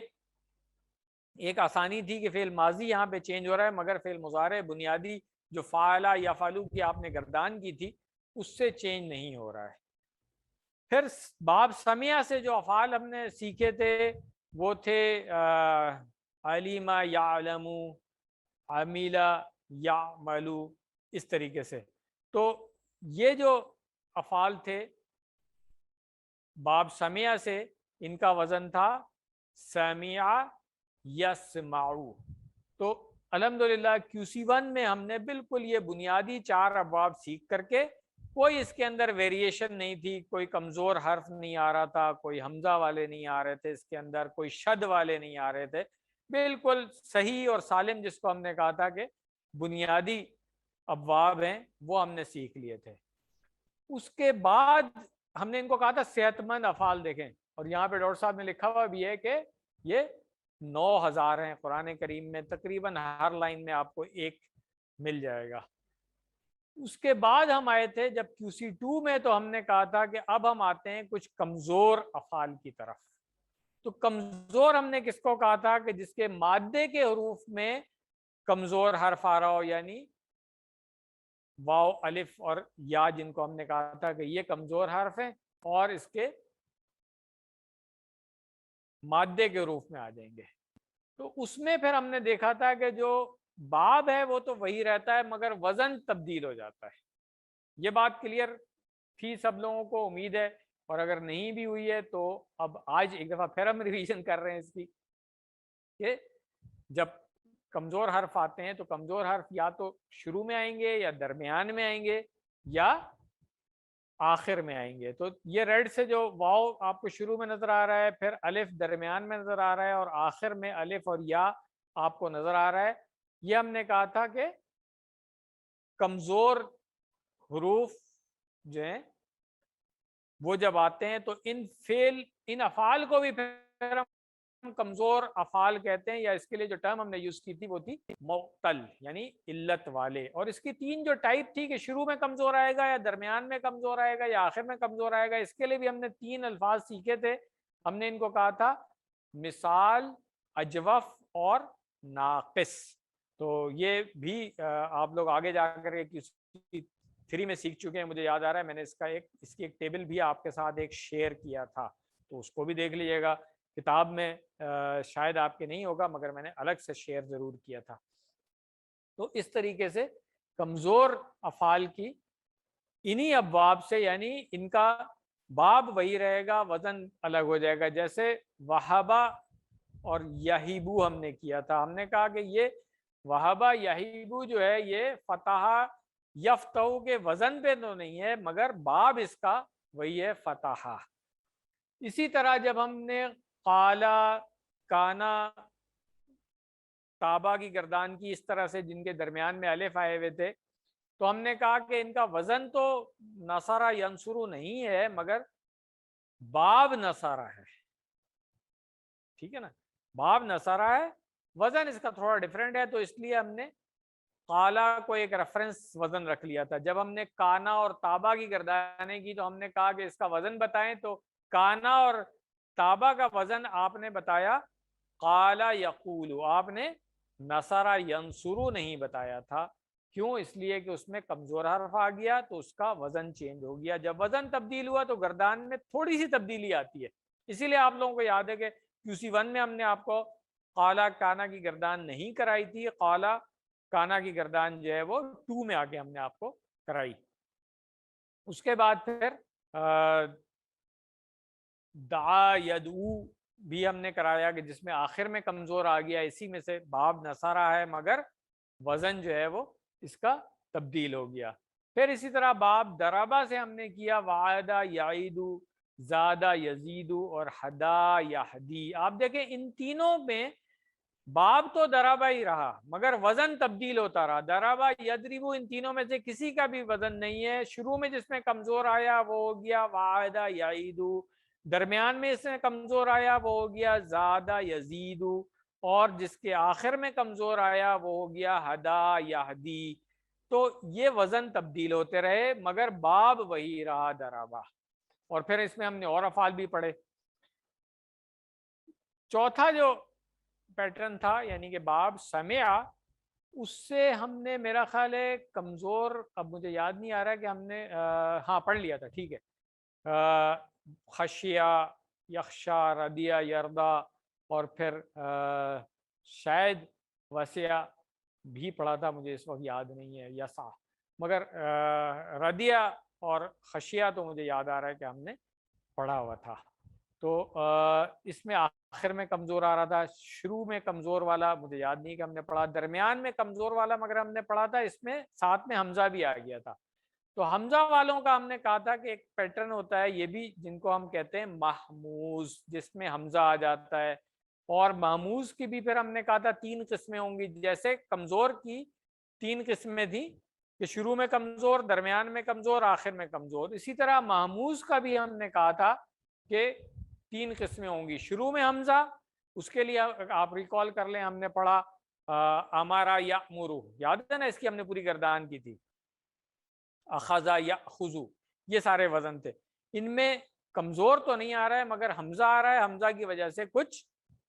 ایک آسانی تھی کہ فعل ماضی یہاں پہ چینج ہو رہا ہے, مگر فعل مضارع بنیادی جو فاعل یفعلو کی آپ نے گردان کی تھی اس سے چینج نہیں ہو رہا ہے. پھر باب سمع سے جو افعال ہم نے سیکھے تھے وہ تھے علم یعلم, عمل یعمل, اس طریقے سے. تو یہ جو افعال تھے باب سمع سے, ان کا وزن تھا سمع یسمعو. تو الحمدللہ QC1 میں ہم نے بالکل یہ بنیادی 4 ابواب سیکھ کر کے, کوئی اس کے اندر ویریشن نہیں تھی, کوئی کمزور حرف نہیں آ رہا تھا, کوئی حمزہ والے نہیں آ رہے تھے اس کے اندر, کوئی شد والے نہیں آ رہے تھے, بالکل صحیح اور سالم, جس کو ہم نے کہا تھا کہ بنیادی ابواب ہیں وہ ہم نے سیکھ لیے تھے. اس کے بعد ہم نے ان کو کہا تھا صحت مند افعال. دیکھیں, اور یہاں پہ ڈاکٹر صاحب نے لکھا ہوا بھی ہے کہ یہ 9000 ہیں قرآن کریم میں, تقریباً ہر لائن میں آپ کو ایک مل جائے گا. اس کے بعد ہم آئے تھے جب QC2 میں, تو ہم نے کہا تھا کہ اب ہم آتے ہیں کچھ کمزور افعال کی طرف. تو کمزور ہم نے کس کو کہا تھا کہ جس کے مادے کے حروف میں کمزور حرف آ رہا ہو, یعنی واو, الف اور یا, جن کو ہم نے کہا تھا کہ یہ کمزور حرف ہیں اور اس کے مادے کے حروف میں آ جائیں گے. تو اس میں پھر ہم نے دیکھا تھا کہ جو باب ہے وہ تو وہی رہتا ہے, مگر وزن تبدیل ہو جاتا ہے. یہ بات کلیئر تھی سب لوگوں کو, امید ہے, اور اگر نہیں بھی ہوئی ہے تو اب آج ایک دفعہ پھر ہم ریویژن کر رہے ہیں اس کی, کہ جب کمزور حرف آتے ہیں تو کمزور حرف یا تو شروع میں آئیں گے, یا درمیان میں آئیں گے, یا آخر میں آئیں گے. تو یہ ریڈ سے جو واو آپ کو شروع میں نظر آ رہا ہے, پھر الف درمیان میں نظر آ رہا ہے, اور آخر میں الف اور یا آپ کو نظر آ رہا ہے, یہ ہم نے کہا تھا کہ کمزور حروف جو ہیں وہ جب آتے ہیں تو ان افعال کو بھی پھر ہم کمزور افعال کہتے ہیں, یا اس کے لیے جو ٹرم ہم نے یوز کی تھی وہ تھی معتل, یعنی علت والے. اور اس کی 3 جو ٹائپ تھی کہ شروع میں کمزور آئے گا, یا درمیان میں کمزور آئے گا, یا آخر میں کمزور آئے گا, اس کے لیے بھی ہم نے 3 الفاظ سیکھے تھے. ہم نے ان کو کہا تھا مثال, اجوف اور ناقص. تو یہ بھی آپ لوگ آگے جا کر کے 3 میں سیکھ چکے ہیں, مجھے یاد آ رہا ہے میں نے اس کی ایک ٹیبل بھی آپ کے ساتھ ایک شیئر کیا تھا, تو اس کو بھی دیکھ لیجیے گا کتاب میں شاید آپ کے نہیں ہوگا مگر میں نے الگ سے شیئر ضرور کیا تھا۔ تو اس طریقے سے کمزور افعال کی انہی ابواب سے، یعنی ان کا باب وہی رہے گا، وزن الگ ہو جائے گا۔ جیسے وہابا اور یہیبو ہم نے کیا تھا، ہم نے کہا کہ یہ وہابا یہیبو جو ہے یہ فتح یفتح کے وزن پہ تو نہیں ہے مگر باب اس کا وہی ہے فتح۔ اسی طرح جب ہم نے قالا، کانا، تابا کی گردان کی اس طرح سے جن کے درمیان میں الف آئے ہوئے تھے، تو ہم نے کہا کہ ان کا وزن تو نصرہ ینصرو نہیں ہے مگر باب نصرہ ہے، ٹھیک ہے نا، باب نصرہ ہے، وزن اس کا تھوڑا ڈیفرنٹ ہے، تو اس لیے ہم نے قالا کو ایک ریفرنس وزن رکھ لیا تھا۔ جب ہم نے کانا اور تابا کی گردانیں کی تو ہم نے کہا کہ اس کا وزن بتائیں، تو کانا اور تابا کا وزن آپ نے بتایا قالا یقولو، آپ نے نصرہ ینصرو نہیں بتایا تھا۔ کیوں؟ اس لیے کہ اس میں کمزور حرف آ گیا تو اس کا وزن چینج ہو گیا۔ جب وزن تبدیل ہوا تو گردان میں تھوڑی سی تبدیلی آتی ہے، اسی لیے آپ لوگوں کو یاد ہے کہ QC1 میں ہم نے آپ کو قالا کانا کی گردان نہیں کرائی تھی، قالا کانا کی گردان جو ہے وہ 2 میں آ کے ہم نے آپ کو کرائی۔ اس کے بعد پھر دعا یدعو بھی ہم نے کرایا کہ جس میں آخر میں کمزور آ گیا، اسی میں سے باب نصرہ ہے مگر وزن جو ہے وہ اس کا تبدیل ہو گیا۔ پھر اسی طرح باب دربا سے ہم نے کیا وعدہ یعیدو، زادہ یزیدو اور ہدا یہدی۔ آپ دیکھیں ان تینوں میں باب تو دربا ہی رہا مگر وزن تبدیل ہوتا رہا، دربا یدربو، ان تینوں میں سے کسی کا بھی وزن نہیں ہے۔ شروع میں جس میں کمزور آیا وہ ہو گیا وعدہ یعیدو، درمیان میں اس میں کمزور آیا وہ ہو گیا زادہ یزیدو، اور جس کے آخر میں کمزور آیا وہ ہو گیا ہدا یہدی۔ تو یہ وزن تبدیل ہوتے رہے مگر باب وہی رہا دربا۔ اور پھر اس میں ہم نے اور افعال بھی پڑھے۔ چوتھا جو پیٹرن تھا یعنی کہ باب سمع، اس سے ہم نے میرا خیال ہے کمزور، اب مجھے یاد نہیں آ رہا کہ ہم نے ہاں پڑھ لیا تھا، ٹھیک ہے، خشیہ، یخشا، ردیہ، یردا، اور پھر شاید وسیع بھی پڑھا تھا، مجھے اس وقت یاد نہیں ہے، یسع، مگر ردیہ اور خشیہ تو مجھے یاد آ رہا ہے کہ ہم نے پڑھا ہوا تھا۔ تو اس میں آخر میں کمزور آ رہا تھا، شروع میں کمزور والا مجھے یاد نہیں کہ ہم نے پڑھا، درمیان میں کمزور والا مگر ہم نے پڑھا تھا، اس میں ساتھ میں حمزہ بھی آ گیا تھا۔ تو حمزہ والوں کا ہم نے کہا تھا کہ ایک پیٹرن ہوتا ہے یہ بھی، جن کو ہم کہتے ہیں محموز، جس میں حمزہ آ جاتا ہے، اور محموز کی بھی پھر ہم نے کہا تھا 3 قسمیں ہوں گی۔ جیسے کمزور کی 3 قسمیں تھیں کہ شروع میں کمزور، درمیان میں کمزور، آخر میں کمزور، اسی طرح محموز کا بھی ہم نے کہا تھا کہ 3 قسمیں ہوں گی۔ شروع میں حمزہ، اس کے لیے آپ ریکال کر لیں، ہم نے پڑھا امارا یامرو، یاد ہے نا، اس کی ہم نے پوری گردان کی تھی، اخذا یاخذو، یہ سارے وزن تھے۔ ان میں کمزور تو نہیں آ رہا ہے مگر حمزہ آ رہا ہے، حمزہ کی وجہ سے کچھ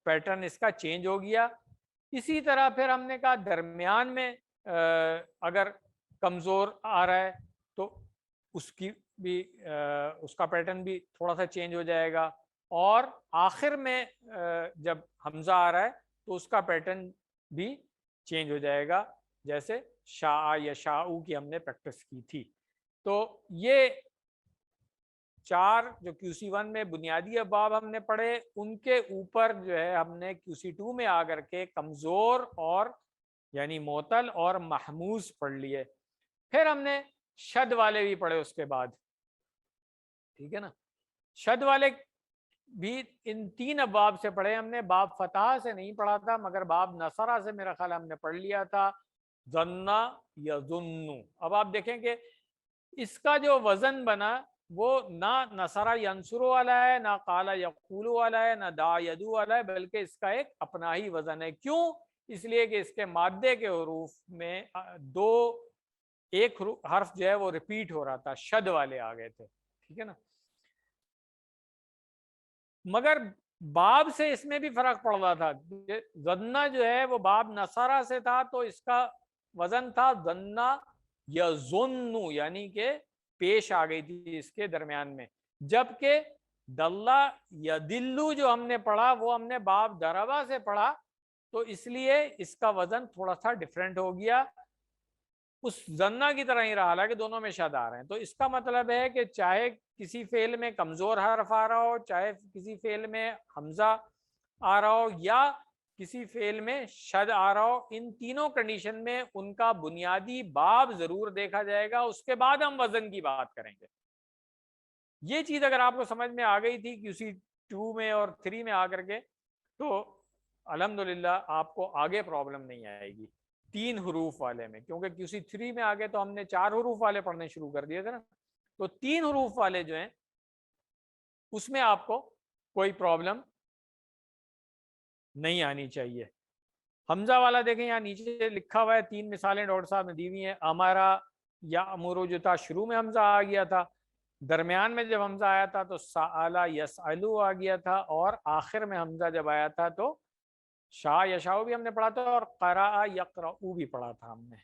پیٹرن اس کا چینج ہو گیا۔ اسی طرح پھر ہم نے کہا درمیان میں اگر کمزور آ رہا ہے تو اس کی بھی اس کا پیٹرن بھی تھوڑا سا چینج ہو جائے گا، اور آخر میں جب حمزہ آ رہا ہے تو اس کا پیٹرن بھی چینج ہو جائے گا، جیسے شاء یا شاؤ کی ہم نے پریکٹس کی تھی۔ تو یہ 4 جو QC1 میں بنیادی ابواب ہم نے پڑھے، ان کے اوپر جو ہے ہم نے QC2 میں آ کر کے کمزور اور یعنی معتل اور محموز پڑھ لیے۔ پھر ہم نے شد والے بھی پڑھے اس کے بعد، ٹھیک ہے نا، شد والے بھی ان 3 ابواب سے پڑھے ہم نے۔ باب فتح سے نہیں پڑھا تھا مگر باب نصرہ سے میرا خیال ہم نے پڑھ لیا تھا، ظنّا یظنّ۔ اب آپ دیکھیں کہ اس کا جو وزن بنا وہ نہ نصرہ ینصر والا ہے، نہ قال یقول والا ہے، نہ دعا یدعو والا ہے، بلکہ اس کا ایک اپنا ہی وزن ہے۔ کیوں؟ اس لیے کہ اس کے مادے کے حروف میں ایک حرف جو ہے وہ ریپیٹ ہو رہا تھا، شد والے آ گئے تھے، ٹھیک ہے نا۔ مگر باب سے اس میں بھی فرق پڑ رہا تھا، ظنّا جو ہے وہ باب نصرہ سے تھا تو اس کا وزن تھا ظنّا یظنّ، یعنی کہ پیش آ گئی تھی اس کے درمیان میں، جبکہ دلہ یا دلو جو ہم نے پڑھا وہ ہم نے باب دربا سے پڑھا، تو اس لیے اس کا وزن تھوڑا سا ڈفرینٹ ہو گیا، اس زنہ کی طرح ہی رہا، حالانکہ دونوں میں شد آ رہے ہیں۔ تو اس کا مطلب ہے کہ چاہے کسی فعل میں کمزور حرف آ رہا ہو، چاہے کسی فعل میں حمزہ آ رہا ہو، یا کسی فعل میں شد آ رہا ہو، ان تینوں کنڈیشن میں ان کا بنیادی باب ضرور دیکھا جائے گا، اس کے بعد ہم وزن کی بات کریں گے۔ یہ چیز اگر آپ کو سمجھ میں آ گئی تھی QC 2 میں اور 3 میں آ کر کے، تو الحمدللہ آپ کو آگے پرابلم نہیں آئے گی 3 حروف والے میں، کیونکہ QC 3 میں آگے تو ہم نے 4 حروف والے پڑھنے شروع کر دیے تھے نا، تو 3 حروف والے جو ہیں اس میں آپ کو کوئی پرابلم نہیں آنی چاہیے۔ حمزہ والا دیکھیں یہاں نیچے لکھا ہوا ہے، 3 مثالیں ڈاکٹر صاحب نے دی ہوئی ہیں۔ ہمارا یا امورو جو تھا شروع میں حمزہ آ گیا تھا، درمیان میں جب حمزہ آیا تھا تو سألا یسألو آ گیا تھا، اور آخر میں حمزہ جب آیا تھا تو شاء یشاء بھی ہم نے پڑھا تھا، اور قرأ یقرأ بھی پڑھا تھا ہم نے،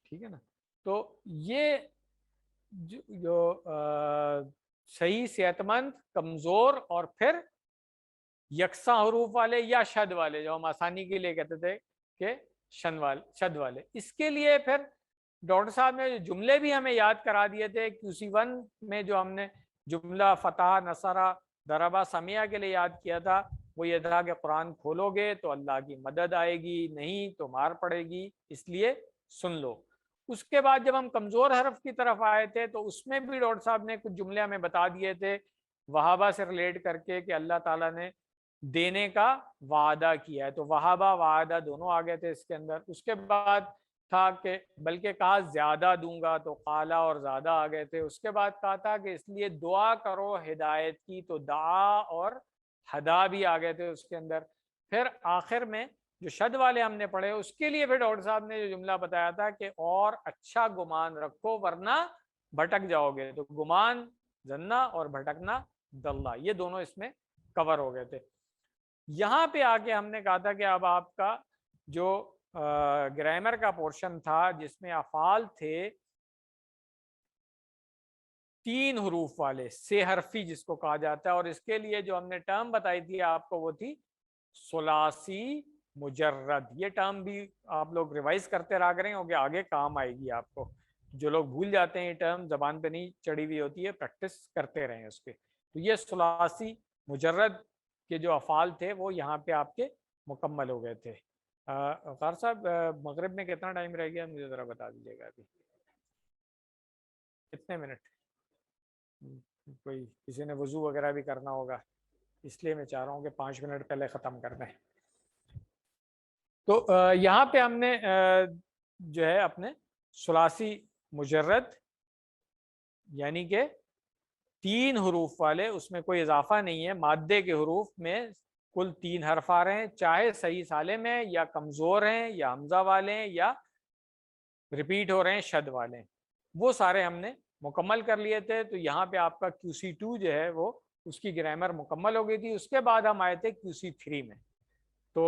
ٹھیک ہے نا۔ تو یہ جو صحیح، صحت مند، کمزور اور پھر یکساں حروف والے یا شد والے، جو ہم آسانی کے لیے کہتے تھے کہ شد والے، اس کے لیے پھر ڈاکٹر صاحب نے جملے بھی ہمیں یاد کرا دیے تھے۔ QC 1 میں جو ہم نے جملہ فتح، نصرہ، ضربہ، سمیع کے لیے یاد کیا تھا، وہ یہ تھا کہ قرآن کھولو گے تو اللہ کی مدد آئے گی، نہیں تو مار پڑے گی، اس لیے سن لو۔ اس کے بعد جب ہم کمزور حرف کی طرف آئے تھے تو اس میں بھی ڈاکٹر صاحب نے کچھ جملے ہمیں بتا دیے تھے وہابہ سے ریلیٹ کر کے، کہ اللہ تعالیٰ نے دینے کا وعدہ کیا ہے، تو وہابہ وعدہ دونوں آ گئے تھے اس کے اندر۔ اس کے بعد تھا کہ بلکہ کہا زیادہ دوں گا، تو قالا اور زیادہ آ گئے تھے۔ اس کے بعد کہا تھا کہ اس لیے دعا کرو ہدایت کی، تو دعا اور ہدا بھی آ گئے تھے اس کے اندر۔ پھر آخر میں جو شد والے ہم نے پڑھے، اس کے لیے پھر ڈاکٹر صاحب نے جو جملہ بتایا تھا کہ اور اچھا گمان رکھو ورنہ بھٹک جاؤ گے، تو گمان زنہ اور بھٹکنا دلہ، یہ دونوں اس میں کور ہو گئے تھے۔ یہاں پہ آ کے ہم نے کہا تھا کہ اب آپ کا جو گرامر کا پورشن تھا جس میں افعال تھے 3 حروف والے، 6 حرفی جس کو کہا جاتا ہے، اور اس کے لیے جو ہم نے ٹرم بتائی تھی آپ کو وہ تھی ثلاثی مجرد۔ یہ ٹرم بھی آپ لوگ ریوائز کرتے رہا کریں، کیونکہ آگے کام آئے گی آپ کو۔ جو لوگ بھول جاتے ہیں یہ ٹرم، زبان پہ نہیں چڑھی ہوئی ہوتی ہے، پریکٹس کرتے رہیں اس کے۔ تو یہ ثلاثی مجرد کے جو افعال تھے وہ یہاں پہ آپ کے مکمل ہو گئے تھے۔ غار صاحب مغرب میں کتنا ٹائم رہ گیا مجھے ذرا بتا دیجیے گا، ابھی کتنے منٹ؟ کوئی کسی نے وضو وغیرہ بھی کرنا ہوگا، اس لیے میں چاہ رہا ہوں کہ 5 منٹ پہلے ختم کر دیں۔ تو یہاں پہ ہم نے جو ہے اپنے ثلاثی مجرد یعنی کہ 3 حروف والے، اس میں کوئی اضافہ نہیں ہے، مادے کے حروف میں کل 3 حرف آ رہے ہیں، چاہے صحیح سالم ہیں یا کمزور ہیں یا حمزہ والے ہیں یا ریپیٹ ہو رہے ہیں شد والے ہیں، وہ سارے ہم نے مکمل کر لیے تھے۔ تو یہاں پہ آپ کا QC 2 جو ہے وہ اس کی گرامر مکمل ہو گئی تھی۔ اس کے بعد ہم آئے تھے QC 3 میں۔ تو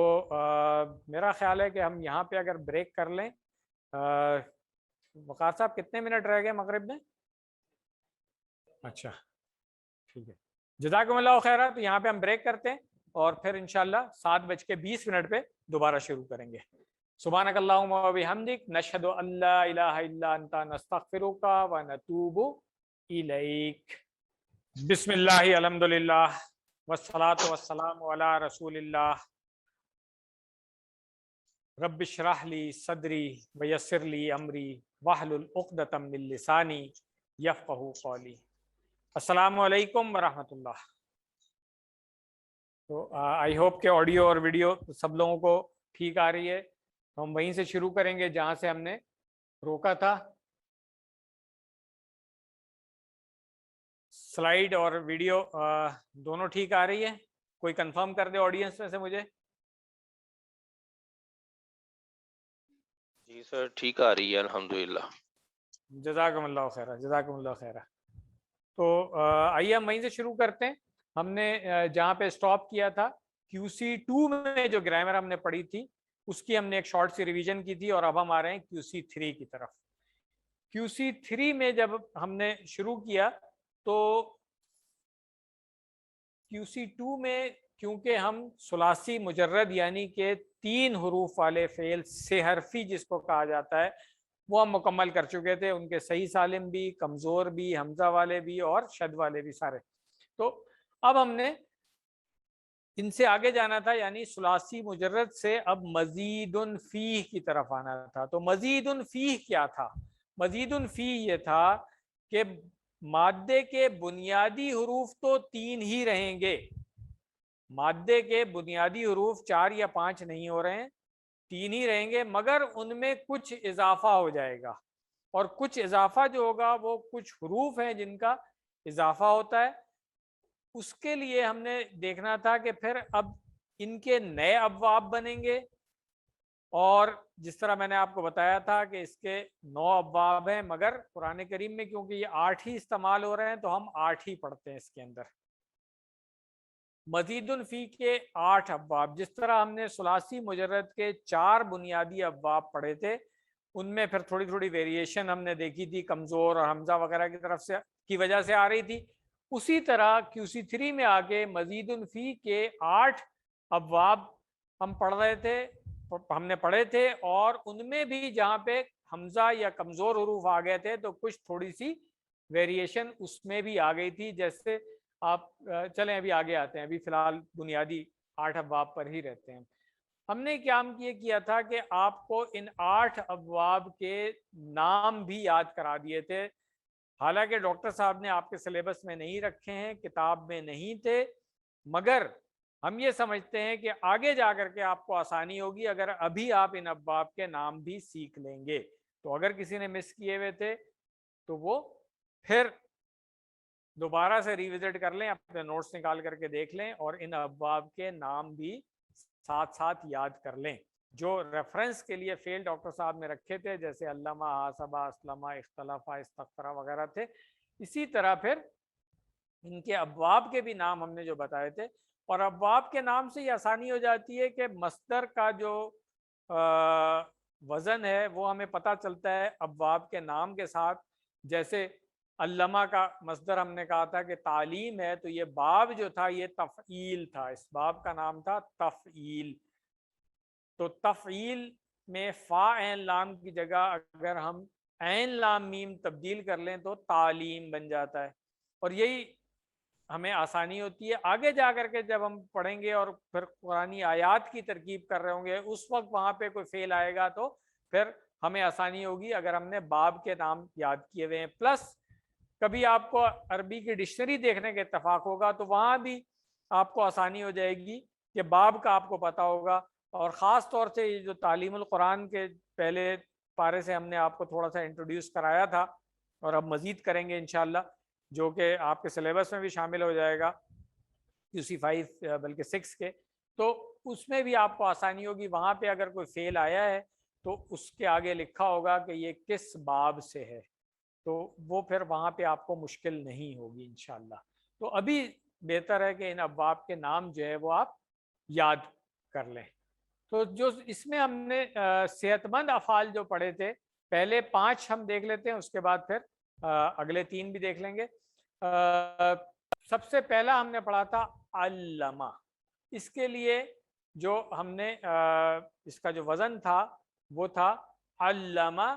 میرا خیال ہے کہ ہم یہاں پہ اگر بریک کر لیں، وقار صاحب کتنے منٹ رہ گئے مغرب میں؟ اچھا ٹھیک ہے، جزاکم اللہ خیرہ۔ تو یہاں پہ ہم بریک کرتے ہیں اور پھر انشاءاللہ 7:20 پہ دوبارہ شروع کریں گے۔ سبحانک اللہم و بحمدک، نشہد ان لا الہ الا انت، نستغفرک و نتوب الیک۔ بسم اللہ، الحمدللہ، والصلاة والسلام علی رسول اللہ۔ رب اشرح لی صدری ویسر لی امری واحلل عقدۃ من لسانی یفقہوا قولی۔ السلام علیکم ورحمۃ اللہ۔ تو آئی ہوپ کہ آڈیو اور ویڈیو سب لوگوں کو ٹھیک آ رہی ہے۔ ہم وہیں سے شروع کریں گے جہاں سے ہم نے روکا تھا۔ سلائیڈ اور ویڈیو دونوں ٹھیک آ رہی ہے؟ کوئی کنفرم کر دے آڈینس میں سے مجھے۔ جی سر ٹھیک آ رہی ہے الحمدللہ۔ جزاکم اللہ خیرہ، جزاکم اللہ خیرہ۔ تو آئیے ہم وہیں سے شروع کرتے ہیں۔ ہم نے جہاں پہ سٹاپ کیا تھا QC 2 میں جو گرامر ہم نے پڑھی تھی اس کی ہم نے ایک شارٹ سی ریویژن کی تھی، اور اب ہم آ رہے ہیں QC 3 کی طرف۔ QC 3 میں جب ہم نے شروع کیا تو QC2 میں کیونکہ ہم ثلاثی مجرد یعنی کہ 3 حروف والے فعل سے حرفی جس کو کہا جاتا ہے وہ ہم مکمل کر چکے تھے، ان کے صحیح سالم بھی، کمزور بھی، حمزہ والے بھی اور شد والے بھی سارے. تو اب ہم نے ان سے آگے جانا تھا، یعنی ثلاثی مجرد سے اب مزید فیہ کی طرف آنا تھا. تو مزید فیہ کیا تھا؟ مزید فیہ یہ تھا کہ مادے کے بنیادی حروف تو 3 ہی رہیں گے، مادے کے بنیادی حروف 4 یا 5 نہیں ہو رہے ہیں، 3 ہی رہیں گے، مگر ان میں کچھ اضافہ ہو جائے گا. اور کچھ اضافہ جو ہوگا وہ کچھ حروف ہیں جن کا اضافہ ہوتا ہے. اس کے لیے ہم نے دیکھنا تھا کہ پھر اب ان کے نئے ابواب بنیں گے، اور جس طرح میں نے آپ کو بتایا تھا کہ اس کے 9 ابواب ہیں، مگر قرآن کریم میں کیونکہ یہ 8 ہی استعمال ہو رہے ہیں تو ہم 8 ہی پڑھتے ہیں اس کے اندر. مزید فی کے 8 ابواب، جس طرح ہم نے ثلاثی مجرد کے 4 بنیادی ابواب پڑھے تھے، ان میں پھر تھوڑی تھوڑی ویریشن ہم نے دیکھی تھی، کمزور اور حمزہ وغیرہ کی طرف سے کی وجہ سے آ رہی تھی. اسی طرح QC3 میں آگے مزید فی کے 8 ابواب ہم ہم نے پڑھے تھے، اور ان میں بھی جہاں پہ حمزہ یا کمزور حروف آ گئے تھے تو کچھ تھوڑی سی ویریشن اس میں بھی آ گئی تھی. جیسے آپ چلیں ابھی آگے آتے ہیں، ابھی فی الحال بنیادی 8 ابواب پر ہی رہتے ہیں. ہم نے کیا تھا کہ آپ کو ان 8 ابواب کے نام بھی یاد کرا دیے تھے، حالانکہ ڈاکٹر صاحب نے آپ کے سلیبس میں نہیں رکھے ہیں، کتاب میں نہیں تھے، مگر ہم یہ سمجھتے ہیں کہ آگے جا کر کے آپ کو آسانی ہوگی اگر ابھی آپ ان ابواب کے نام بھی سیکھ لیں گے. تو اگر کسی نے مس کیے ہوئے تھے تو وہ پھر دوبارہ سے ریوزٹ کر لیں، اپنے نوٹس نکال کر کے دیکھ لیں، اور ان ابواب کے نام بھی ساتھ ساتھ یاد کر لیں جو ریفرنس کے لیے فیل ڈاکٹر صاحب نے رکھے تھے، جیسے علامہ، حاسبہ، اسلمہ، اختلافہ، استغفرہ وغیرہ تھے. اسی طرح پھر ان کے ابواب کے بھی نام ہم نے جو بتائے تھے، اور ابواب کے نام سے یہ آسانی ہو جاتی ہے کہ مصدر کا جو وزن ہے وہ ہمیں پتہ چلتا ہے ابواب کے نام کے ساتھ. جیسے علامہ کا مصدر ہم نے کہا تھا کہ تعلیم ہے، تو یہ باب جو تھا یہ تفعیل تھا، اس باب کا نام تھا تفعیل. تو تفعیل میں فا عین لام کی جگہ اگر ہم عین لام میم تبدیل کر لیں تو تعلیم بن جاتا ہے، اور یہی ہمیں آسانی ہوتی ہے. آگے جا کر کے جب ہم پڑھیں گے اور پھر قرآنی آیات کی ترکیب کر رہے ہوں گے، اس وقت وہاں پہ کوئی فعل آئے گا تو پھر ہمیں آسانی ہوگی اگر ہم نے باب کے نام یاد کیے ہوئے ہیں. پلس کبھی آپ کو عربی کی ڈکشنری دیکھنے کا اتفاق ہوگا تو وہاں بھی آپ کو آسانی ہو جائے گی کہ باب کا آپ کو پتہ ہوگا. اور خاص طور سے یہ جو تعلیم القرآن کے پہلے پارے سے ہم نے آپ کو تھوڑا سا انٹروڈیوس کرایا تھا، اور اب مزید کریں گے انشاءاللہ، جو کہ آپ کے سلیبس میں بھی شامل ہو جائے گا QC5 بلکہ 6 کے، تو اس میں بھی آپ کو آسانی ہوگی. وہاں پہ اگر کوئی فعل آیا ہے تو اس کے آگے لکھا ہوگا کہ یہ کس باب سے ہے، تو وہ پھر وہاں پہ آپ کو مشکل نہیں ہوگی انشاءاللہ. تو ابھی بہتر ہے کہ ان ابواب کے نام جو ہے وہ آپ یاد کر لیں. تو جو اس میں ہم نے صحت مند افعال جو پڑھے تھے، پہلے 5 ہم دیکھ لیتے ہیں، اس کے بعد پھر اگلے 3 بھی دیکھ لیں گے. سب سے پہلا ہم نے پڑھا تھا علامہ. اس کے لیے جو ہم نے اس کا جو وزن تھا وہ تھا علامہ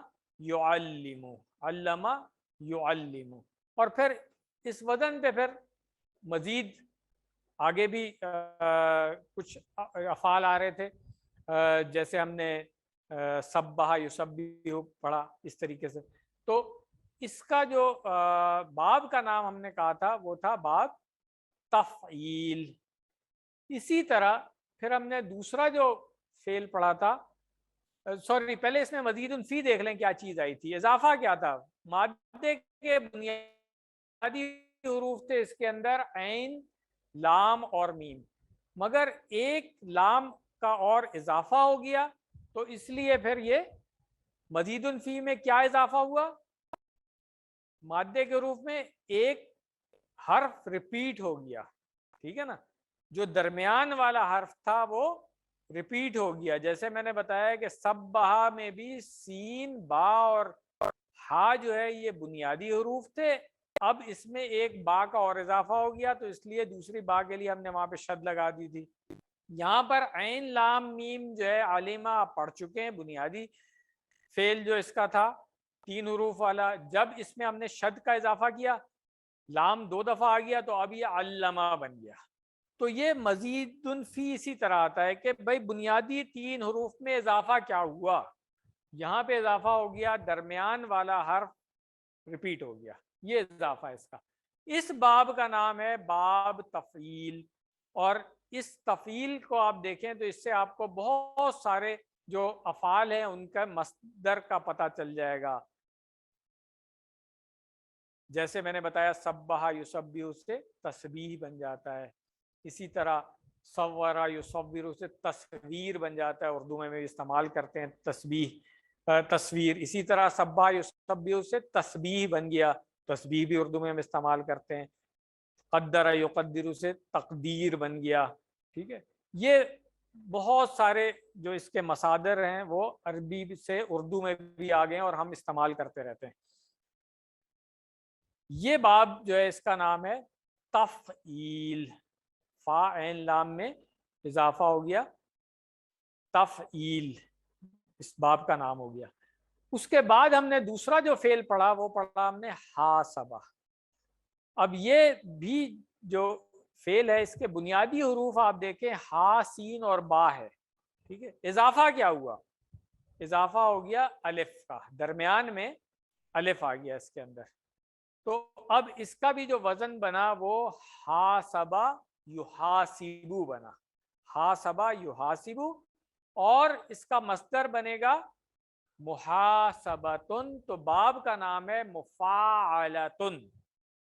یعلم، علامہ یعلم. اور پھر اس وزن پہ پھر مزید آگے بھی کچھ افعال آ رہے تھے، جیسے ہم نے سبح یسبح پڑھا اس طریقے سے. تو اس کا جو باب کا نام ہم نے کہا تھا وہ تھا باب تفعیل. اسی طرح پھر ہم نے دوسرا جو فعل پڑھا تھا، سوری پہلے اس میں مزید فی دیکھ لیں کیا چیز آئی تھی. اضافہ کیا تھا؟ مادے کے بنیادی حروف تھے اس کے اندر عین، لام اور میم، مگر ایک لام کا اور اضافہ ہو گیا، تو اس لیے پھر یہ مزید فی میں کیا اضافہ ہوا؟ مادے کے حروف میں ایک حرف ریپیٹ ہو گیا، ٹھیک ہے نا، جو درمیان والا حرف تھا وہ ریپیٹ ہو گیا. جیسے میں نے بتایا کہ سبحہ میں بھی سین، با اور ہا جو ہے یہ بنیادی حروف تھے، اب اس میں ایک با کا اور اضافہ ہو گیا تو اس لیے دوسری با کے لیے ہم نے وہاں پہ شد لگا دی تھی. یہاں پر عین لام میم جو ہے علیمہ آپ پڑھ چکے ہیں, بنیادی فعل جو اس کا تھا 3 حروف والا, جب اس میں ہم نے شد کا اضافہ کیا, لام 2 دفعہ آ گیا تو اب یہ علامہ بن گیا. تو یہ مزید فی اسی طرح آتا ہے کہ بھائی بنیادی 3 حروف میں اضافہ کیا ہوا, یہاں پہ اضافہ ہو گیا, درمیان والا حرف ریپیٹ ہو گیا, یہ اضافہ اس کا. اس باب کا نام ہے باب تفعیل, اور اس تفعیل کو آپ دیکھیں تو اس سے آپ کو بہت سارے جو افعال ہیں ان کا مصدر کا پتہ چل جائے گا. جیسے میں نے بتایا سبح یسبح سے تسبیح بن جاتا ہے, اسی طرح صورا یصور سے تصویر بن جاتا ہے, اردو میں بھی استعمال کرتے ہیں تسبیح تصویر. اسی طرح سبح یسبح سے تسبیح بن گیا, تسبیح بھی اردو میں ہم استعمال کرتے ہیں. قدر یقدر سے تقدیر بن گیا. ٹھیک ہے, یہ بہت سارے جو اس کے مصادر ہیں وہ عربی سے اردو میں بھی آ گئے ہیں اور ہم استعمال کرتے رہتے ہیں. یہ باب جو ہے اس کا نام ہے تفعیل, فا عین لام میں اضافہ ہو گیا, تفعیل اس باب کا نام ہو گیا. اس کے بعد ہم نے دوسرا جو فعل پڑھا وہ پڑھا ہم نے حاسبہ. اب یہ بھی جو فعل ہے اس کے بنیادی حروف آپ دیکھیں ہا سین اور با ہے. ٹھیک ہے, اضافہ کیا ہوا, اضافہ ہو گیا الف کا, درمیان میں الف آ گیا اس کے اندر. تو اب اس کا بھی جو وزن بنا وہ حاسبہ یحاسبو بنا, حاسبہ یحاسبو, اور اس کا مصدر بنے گا محاسبتن. تو باب کا نام ہے مفاعلتن,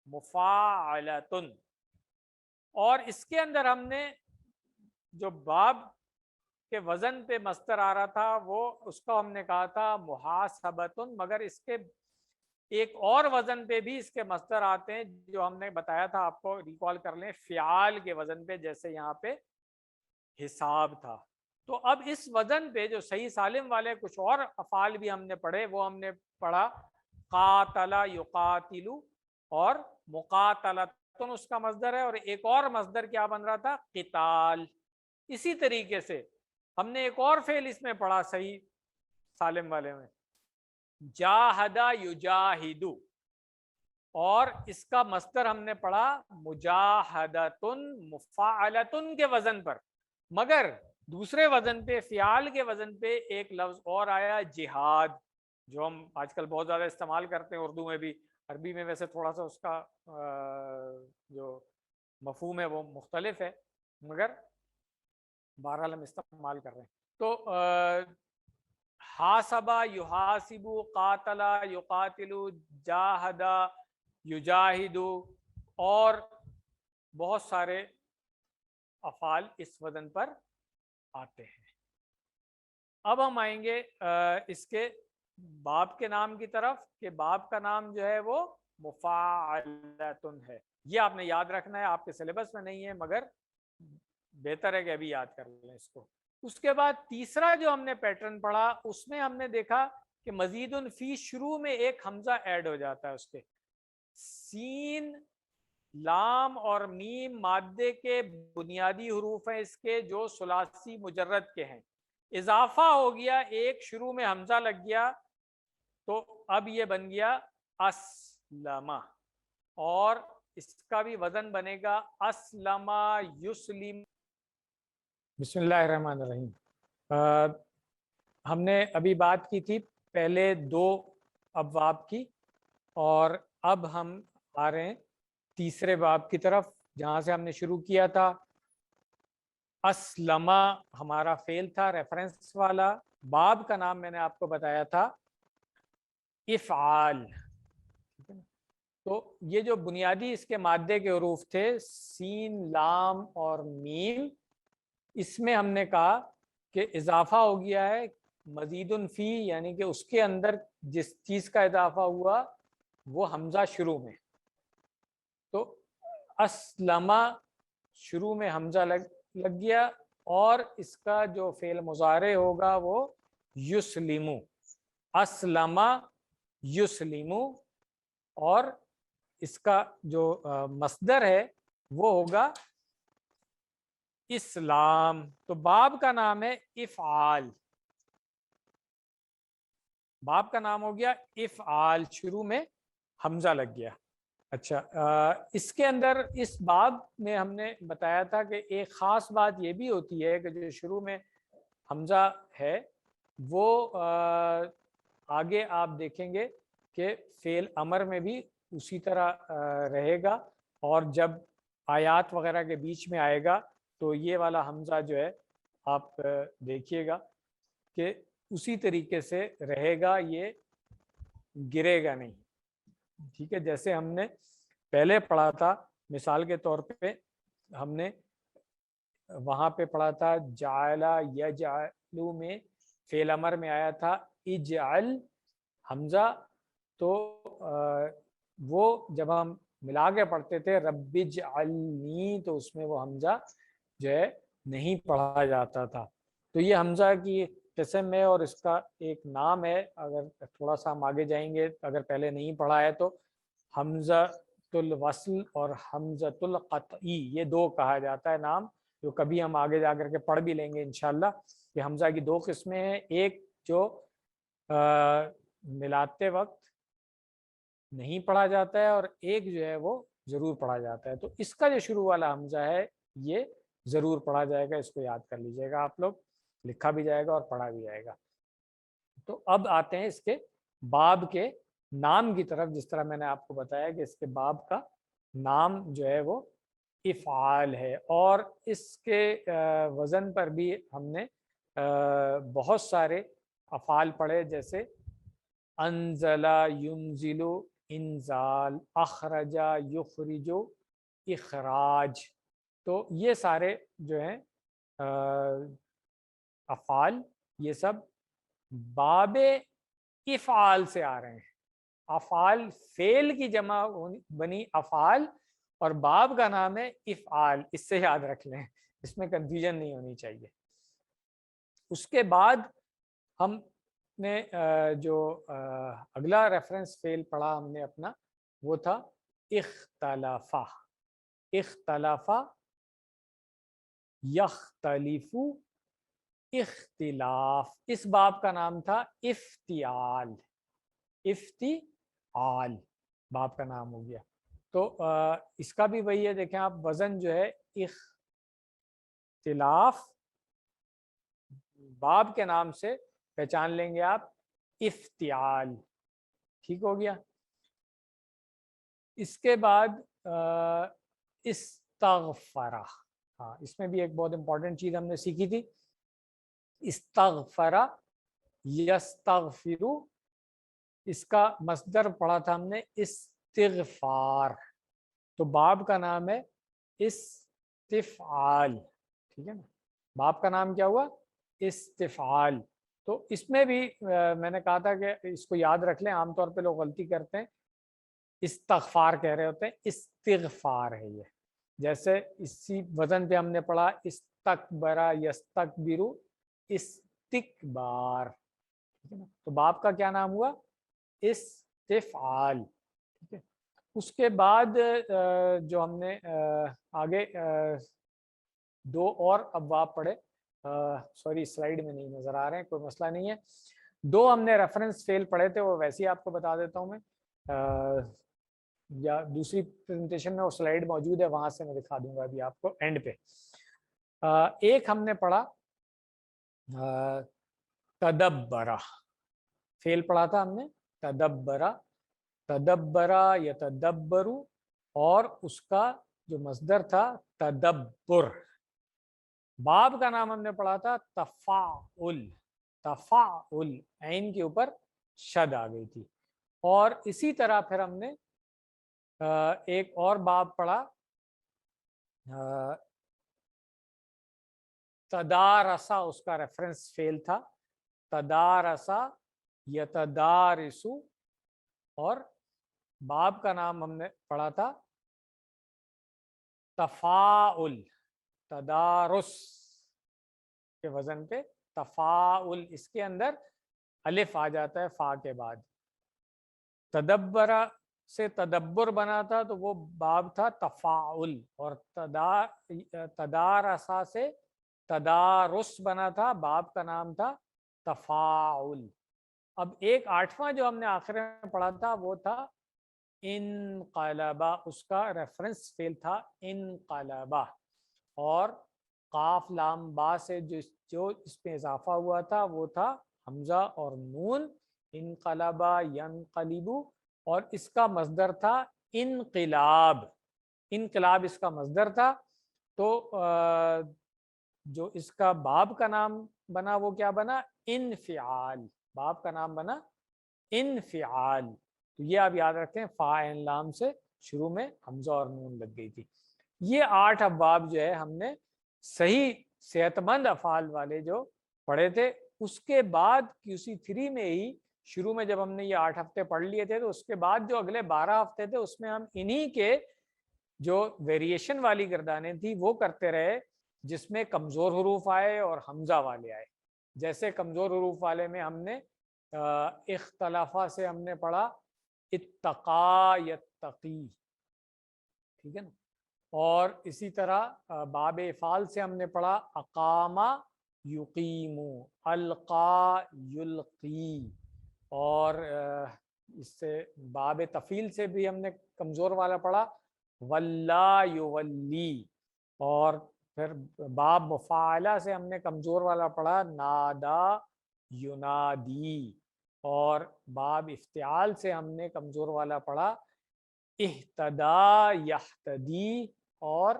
مفاعلتن. اور اس کے اندر ہم نے جو باب کے وزن پہ مصدر آ رہا تھا وہ اس کو ہم نے کہا تھا محاسبتن, مگر اس کے ایک اور وزن پہ بھی اس کے مصدر آتے ہیں جو ہم نے بتایا تھا, آپ کو ریکال کر لیں, فعال کے وزن پہ, جیسے یہاں پہ حساب تھا. تو اب اس وزن پہ جو صحیح سالم والے کچھ اور افعال بھی ہم نے پڑھے, وہ ہم نے پڑھا قاتل یقاتل اور مقاتلتن اس کا مصدر ہے, اور ایک اور مصدر کیا بن رہا تھا, قتال. اسی طریقے سے ہم نے ایک اور فعل اس میں پڑھا صحیح سالم والے میں, جاہدہ یجاہدو, اور اس کا مصدر ہم نے پڑھا مجاہدتن مفاعلتن کے وزن پر, مگر دوسرے وزن پہ فعال کے وزن پہ ایک لفظ اور آیا جہاد, جو ہم آج کل بہت زیادہ استعمال کرتے ہیں اردو میں بھی. عربی میں ویسے تھوڑا سا اس کا جو مفہوم ہے وہ مختلف ہے, مگر بہرحال ہم استعمال کر رہے ہیں. تو حاسبہ یحاسبو, قاتلہ یقاتلو, جاہدہ یجاہدو, اور بہت سارے افعال اس وزن پر آتے ہیں. اب ہم آئیں گے اس کے باب کے نام کی طرف, کہ باب کا نام جو ہے وہ مفاعلتن ہے. یہ آپ نے یاد رکھنا ہے, آپ کے سلیبس میں نہیں ہے مگر بہتر ہے کہ ابھی یاد کر لیں اس کو. اس کے بعد تیسرا جو ہم نے پیٹرن پڑھا اس میں ہم نے دیکھا کہ مزید فی شروع میں ایک حمزہ ایڈ ہو جاتا ہے اس کے. سین, لام اور میم مادے کے بنیادی حروف ہیں اس کے جو ثلاثی مجرد کے ہیں. اضافہ ہو گیا, ایک شروع میں حمزہ لگ گیا تو اب یہ بن گیا اسلمہ, اور اس کا بھی وزن بنے گا اسلمہ یسلم. بسم اللہ الرحمن الرحیم. ہم نے ابھی بات کی تھی پہلے 2 ابواب کی, اور اب ہم آ رہے ہیں تیسرے باب کی طرف جہاں سے ہم نے شروع کیا تھا. اسلمہ ہمارا فعل تھا ریفرنس والا, باب کا نام میں نے آپ کو بتایا تھا افعال. تو یہ جو بنیادی اس کے مادے کے حروف تھے سین, لام اور میم, اس میں ہم نے کہا کہ اضافہ ہو گیا ہے مزید فی, یعنی کہ اس کے اندر جس چیز کا اضافہ ہوا وہ حمزہ شروع میں. تو اسلمہ شروع میں حمزہ لگ گیا, اور اس کا جو فعل مضارع ہوگا وہ یسلمو, اسلمہ یسلمو, اور اس کا جو مصدر ہے وہ ہوگا اسلام. تو باب کا نام ہے افعال. باب کا نام ہو گیا افعال, شروع میں حمزہ لگ گیا. اچھا, اس کے اندر اس باب میں ہم نے بتایا تھا کہ ایک خاص بات یہ بھی ہوتی ہے کہ جو شروع میں حمزہ ہے وہ آگے آپ دیکھیں گے کہ فعل امر میں بھی اسی طرح رہے گا, اور جب آیات وغیرہ کے بیچ میں آئے گا تو یہ والا حمزہ جو ہے آپ دیکھیے گا کہ اسی طریقے سے رہے گا, یہ گرے گا نہیں. ٹھیک ہے, جیسے ہم نے پہلے پڑھا تھا, مثال کے طور پہ ہم نے وہاں پہ پڑھا تھا جعلا یجعلو میں فعل امر میں آیا تھا اجعل حمزہ, تو وہ جب ہم ملا کے پڑھتے تھے رب اجعلنی تو اس میں وہ حمزہ جو ہے نہیں پڑھا جاتا تھا. تو یہ حمزہ کی قسم ہے اور اس کا ایک نام ہے. اگر تھوڑا سا ہم آگے جائیں گے, اگر پہلے نہیں پڑھا ہے تو حمزۃ الوصل اور حمزۃ القطعی, یہ دو کہا جاتا ہے نام, جو کبھی ہم آگے جا کر کے پڑھ بھی لیں گے انشاءاللہ. کہ حمزہ کی دو قسمیں ہیں, ایک جو ملاتے وقت نہیں پڑھا جاتا ہے اور ایک جو ہے وہ ضرور پڑھا جاتا ہے. تو اس کا جو شروع والا حمزہ ہے یہ ضرور پڑھا جائے گا, اس کو یاد کر لیجئے گا آپ لوگ, لکھا بھی جائے گا اور پڑھا بھی جائے گا. تو اب آتے ہیں اس کے باب کے نام کی طرف. جس طرح میں نے آپ کو بتایا کہ اس کے باب کا نام جو ہے وہ افعال ہے, اور اس کے وزن پر بھی ہم نے بہت سارے افعال پڑھے, جیسے انزلا ینزلو انزال, اخرجا یخرجو اخراج. تو یہ سارے جو ہیں افعال یہ سب باب افعال سے آ رہے ہیں. افعال فعل کی جمع بنی افعال, اور باب کا نام ہے افعال, اس سے یاد رکھ لیں, اس میں کنفیوژن نہیں ہونی چاہیے. اس کے بعد ہم نے جو اگلا ریفرنس فعل پڑھا ہم نے اپنا, وہ تھا اختلافہ. اختلافہ یختلف اختلاف, اس باب کا نام تھا افتعال. افتعال باب کا نام ہو گیا. تو اس کا بھی وہی ہے, دیکھیں آپ وزن جو ہے اختلاف باب کے نام سے پہچان لیں گے آپ, افتعال. ٹھیک ہو گیا. اس کے بعد استغفرہ, ہاں اس میں بھی ایک بہت امپورٹنٹ چیز ہم نے سیکھی تھی. استغفرہ یستغفرو, اس کا مصدر پڑھا تھا ہم نے استغفار, تو باب کا نام ہے استفعال. ٹھیک ہے نا, باب کا نام کیا ہوا, استفعال. تو اس میں بھی میں نے کہا تھا کہ اس کو یاد رکھ لیں, عام طور پہ لوگ غلطی کرتے ہیں, استغفار کہہ رہے ہوتے ہیں, استغفار ہے یہ. جیسے اسی وزن پہ ہم نے پڑھا استکبرا یستکبرو استکبار. ٹھیک ہے نا, تو باب کا کیا نام ہوا, استفعال. ٹھیک ہے. اس کے بعد جو ہم نے آگے دو اور ابواب پڑھے, سوری سلائیڈ میں نہیں نظر آ رہے ہیں, کوئی مسئلہ نہیں ہے. دو ہم نے ریفرنس فعل پڑھے تھے, وہ ویسے ہی آپ کو بتا دیتا ہوں میں, یا دوسری پریزنٹیشن میں وہ سلائیڈ موجود ہے, وہاں سے میں دکھا دوں گا ابھی آپ کو اینڈ پہ. ایک ہم نے پڑھا تدبرہ, فعل پڑھا تھا ہم نے تدبرہ, تدبرہ یتدبرو, اور اس کا جو مصدر تھا تدبر. باب کا نام ہم نے پڑھا تھا تفاعل. تفاعل, عین کے اوپر شد آ گئی تھی. اور اسی طرح پھر ہم نے ایک اور باب پڑھا تدارسا, اس کا ریفرنس فعل تھا تدارسا یتدارسو, اور باب کا نام ہم نے پڑھا تھا تفاعل. تدارس کے وزن پہ تفاعل, اس کے اندر الف آ جاتا ہے فا کے بعد. تدبرہ سے تدبر بنا تھا تو وہ باب تھا تفاعل، اور تدارسا سے تدارس بنا تھا، باب کا نام تھا تفاعل۔ اب ایک 8واں جو ہم نے آخر میں پڑھا تھا وہ تھا انقلبا، اس کا ریفرنس فعل تھا انقلبا، اور قاف لام با سے جو اس میں اضافہ ہوا تھا وہ تھا حمزہ اور نون، انقلبا ینقلبو، اور اس کا مصدر تھا انقلاب، انقلاب اس کا مصدر تھا۔ تو جو اس کا باب کا نام بنا وہ کیا بنا؟ انفعال، باب کا نام بنا انفعال۔ تو یہ آپ یاد رکھیں، فا عین لام سے شروع میں حمزہ اور نون لگ گئی تھی۔ یہ 8 ابواب جو ہے ہم نے صحیح صحت مند افعال والے جو پڑھے تھے۔ اس کے بعد QC3 میں ہی شروع میں جب ہم نے یہ 8 ہفتے پڑھ لیے تھے، تو اس کے بعد جو اگلے 12 ہفتے تھے اس میں ہم انہی کے جو ویریشن والی گردانیں تھی وہ کرتے رہے، جس میں کمزور حروف آئے اور حمزہ والے آئے۔ جیسے کمزور حروف والے میں ہم نے اختلافہ سے ہم نے پڑھا اتقا یتقی، ٹھیک ہے نا، اور اسی طرح باب افعال سے ہم نے پڑھا اقامہ یقیمو، القا یلقی، اور اس سے باب تفعیل سے بھی ہم نے کمزور والا پڑھا ولا یولی، اور پھر باب مفاعلہ سے ہم نے کمزور والا پڑھا نادا ینادی، اور باب افتعال سے ہم نے کمزور والا پڑھا اہتدا یہتدی، اور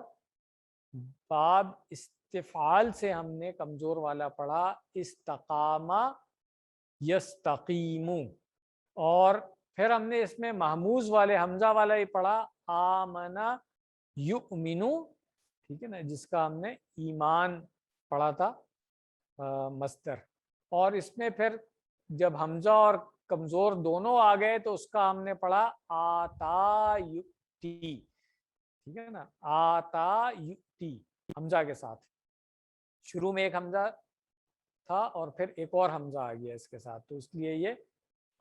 باب استفعال سے ہم نے کمزور والا پڑھا استقامہ یستقیم، اور پھر ہم نے اس میں محموز والے حمزہ والا ہی پڑھا آمنا یؤمنو، ٹھیک ہے نا، جس کا ہم نے ایمان پڑھا تھا مصدر، اور اس میں پھر جب حمزہ اور کمزور دونوں آ گئے تو اس کا ہم نے پڑھا آتا یؤتی، ٹھیک ہے نا، آتا یؤتی حمزہ کے ساتھ، شروع میں ایک حمزہ تھا اور پھر ایک اور حمزہ آ گیا اس کے ساتھ، تو اس لیے یہ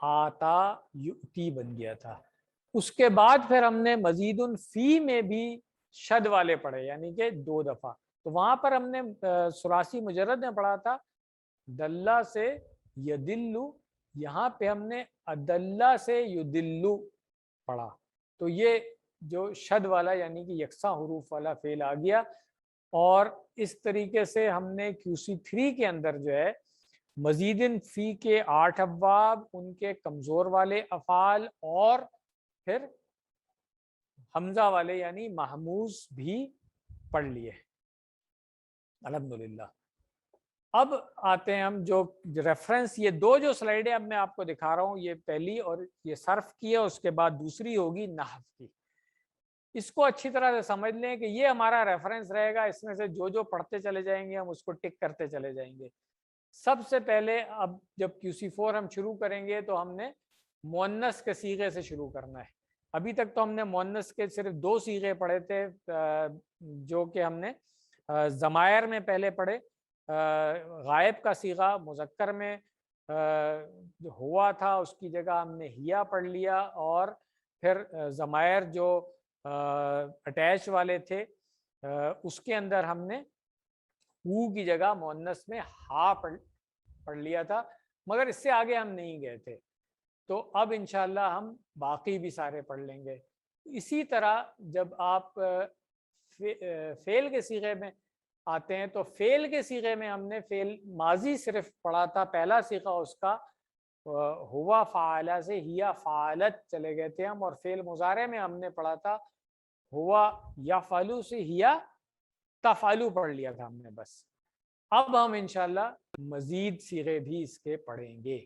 آتا یؤتی بن گیا تھا۔ اس کے بعد پھر ہم نے مزید فی میں بھی شد والے پڑھے، یعنی کہ 2 دفعہ، تو وہاں پر ہم نے ثلاثی مجرد میں پڑھا تھا دلہ سے یدلو، یہاں پہ ہم نے ادلہ سے یدلو پڑھا، تو یہ جو شد والا یعنی کہ یکساں حروف والا فعل آ گیا۔ اور اس طریقے سے ہم نے QC3 کے اندر جو ہے مزید فی کے 8 ابواب، ان کے کمزور والے افعال، اور پھر حمزہ والے یعنی محموز بھی پڑھ لیے الحمدللہ۔ اب آتے ہیں ہم جو ریفرنس، یہ 2 جو سلائیڈیں اب میں آپ کو دکھا رہا ہوں، یہ پہلی اور یہ صرف کی ہے، اس کے بعد دوسری ہوگی نحو کی۔ اس کو اچھی طرح سے سمجھ لیں کہ یہ ہمارا ریفرنس رہے گا، اس میں سے جو پڑھتے چلے جائیں گے ہم اس کو ٹک کرتے چلے جائیں گے۔ سب سے پہلے اب جب QC4 ہم شروع کریں گے تو ہم نے مؤنث کے صیغے سے شروع کرنا ہے۔ ابھی تک تو ہم نے مؤنث کے صرف 2 صیغے پڑھے تھے، جو کہ ہم نے ضمائر میں پہلے پڑھے، غائب کا صیغہ مذکر میں ہوا تھا اس کی جگہ ہم نے ہیا پڑھ لیا، اور پھر ضمائر جو اٹیچ والے تھے اس کے اندر ہم نے ہو کی جگہ مؤنث میں ہا پڑھ لیا تھا، مگر اس سے آگے ہم نہیں گئے تھے۔ تو اب انشاءاللہ ہم باقی بھی سارے پڑھ لیں گے۔ اسی طرح جب آپ فعل کے صیغے میں آتے ہیں تو فعل کے صیغے میں ہم نے فعل ماضی صرف پڑھا تھا، پہلا صیغہ اس کا ہوا فعالہ سے ہیا فعالت چلے گئے تھے ہم، اور فعل مضارع میں ہم نے پڑھا تھا ہوا یفعلو سے ہیا تفعلو پڑھ لیا تھا ہم نے بس۔ اب ہم انشاءاللہ مزید صیغے بھی اس کے پڑھیں گے،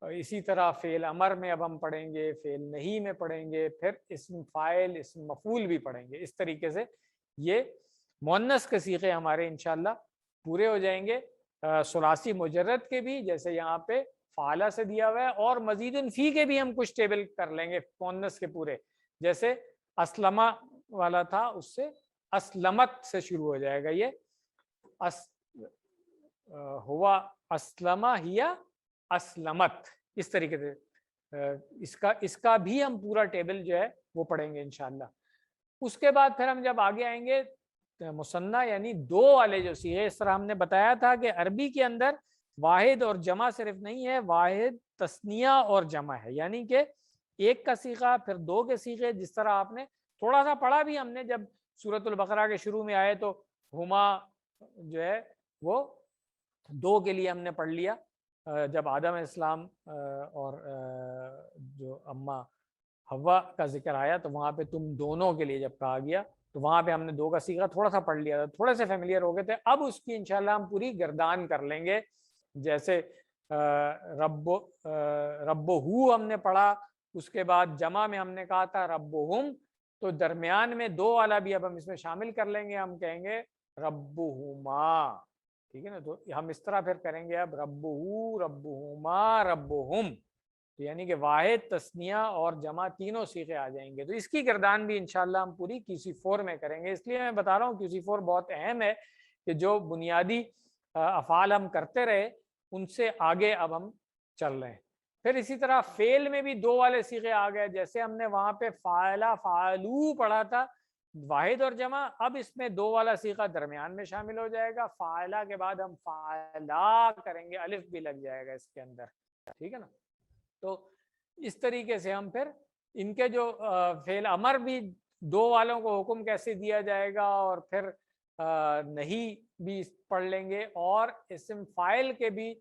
اور اسی طرح فعل امر میں اب ہم پڑھیں گے، فعل نہیں میں پڑھیں گے، پھر اسم فاعل اسم مفعول بھی پڑھیں گے۔ اس طریقے سے یہ مؤنث کے صیغے ہمارے انشاءاللہ پورے ہو جائیں گے، ثلاثی مجرد کے بھی جیسے یہاں پہ فعلہ سے دیا ہوا ہے، اور مزید فی کے بھی ہم کچھ ٹیبل کر لیں گے مؤنث کے پورے، جیسے اسلمہ والا تھا اس سے اسلمت سے شروع ہو جائے گا، یہ ہوا اسلمہ ہیا اسلمت، اس طریقے سے اس کا بھی ہم پورا ٹیبل جو ہے وہ پڑھیں گے انشاءاللہ۔ اس کے بعد پھر ہم جب آگے آئیں گے مثنیٰ یعنی دو والے جو صیغے، اس طرح ہم نے بتایا تھا کہ عربی کے اندر واحد اور جمع صرف نہیں ہے، واحد تثنیہ اور جمع ہے، یعنی کہ ایک کا صیغہ پھر دو کے صیغے، جس طرح آپ نے تھوڑا سا پڑھا بھی ہم نے جب سورۃ البقرہ کے شروع میں آئے تو ہما جو ہے وہ دو کے لیے ہم نے پڑھ لیا، جب آدم علیہ السلام اور جو اماں حوا کا ذکر آیا تو وہاں پہ تم دونوں کے لیے جب کہا گیا تو وہاں پہ ہم نے دو کا صیغہ تھوڑا سا پڑھ لیا تھا، تھوڑے سے فیملیئر ہو گئے تھے۔ اب اس کی انشاءاللہ ہم پوری گردان کر لیں گے، جیسے رب ہو ہم نے پڑھا، اس کے بعد جمع میں ہم نے کہا تھا ربہم، تو درمیان میں دو والا بھی اب ہم اس میں شامل کر لیں گے، ہم کہیں گے ربہما، ٹھیک ہے نا؟ تو ہم اس طرح پھر کریں گے اب ربہو ربہما ربہم، یعنی کہ واحد تثنیہ اور جمع تینوں صیغے آ جائیں گے۔ تو اس کی گردان بھی انشاءاللہ ہم پوری QC4 میں کریں گے، اس لیے میں بتا رہا ہوں QC4 بہت اہم ہے کہ جو بنیادی افعال ہم کرتے رہے ان سے آگے اب ہم چل رہے ہیں۔ پھر اسی طرح فعل میں بھی دو والے صیغے آ گئے، جیسے ہم نے وہاں پہ فعلا فعلو پڑھا تھا واحد اور جمع، اب اس میں دو والا صیغہ درمیان میں شامل ہو جائے گا، فعلا کے بعد ہم فعلا کریں گے، الف بھی لگ جائے گا اس کے اندر، ٹھیک ہے نا؟ تو اس طریقے سے ہم پھر ان کے جو فعل امر بھی دو والوں کو حکم کیسے دیا جائے گا، اور پھر نہیں بھی پڑھ لیں گے، اور اسم فاعل کے بھی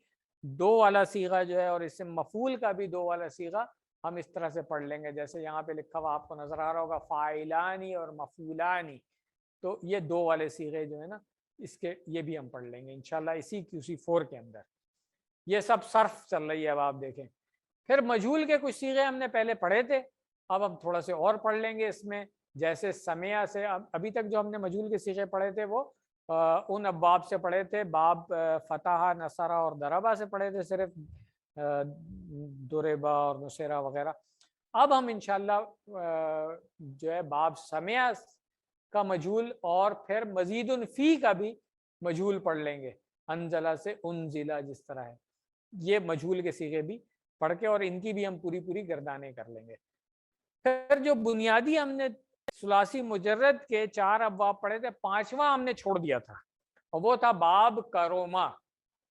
دو والا صیغہ جو ہے اور اسم مفعول کا بھی دو والا صیغہ ہم اس طرح سے پڑھ لیں گے، جیسے یہاں پہ لکھا ہوا آپ کو نظر آ رہا ہوگا فاعلانی اور مفعولانی، تو یہ دو والے صیغے جو ہے نا اس کے یہ بھی ہم پڑھ لیں گے انشاءاللہ اسی QC4 کے اندر۔ یہ سب صرف چل رہی ہے، اب آپ دیکھیں۔ پھر مجہول کے کچھ صیغے ہم نے پہلے پڑھے تھے، اب ہم تھوڑا سے اور پڑھ لیں گے اس میں، جیسے سمعہ سے ابھی تک جو ہم نے مجہول کے صیغے پڑھے تھے وہ ان ابواب سے پڑھے تھے، باب فتح نصرہ اور ضربہ سے پڑھے تھے، صرف ضربہ اور نصرہ وغیرہ۔ اب ہم انشاءاللہ جو ہے باب سمعہ کا مجہول اور پھر مزید فی کا بھی مجہول پڑھ لیں گے، انزلہ سے انزلہ جس طرح ہے، یہ مجہول کے صیغے بھی پڑھ کے اور ان کی بھی ہم پوری گردانیں کر لیں گے۔ پھر جو بنیادی ہم نے ثلاثی مجرد کے 4 ابواب پڑھے تھے، 5واں ہم نے چھوڑ دیا تھا اور وہ تھا باب کروما،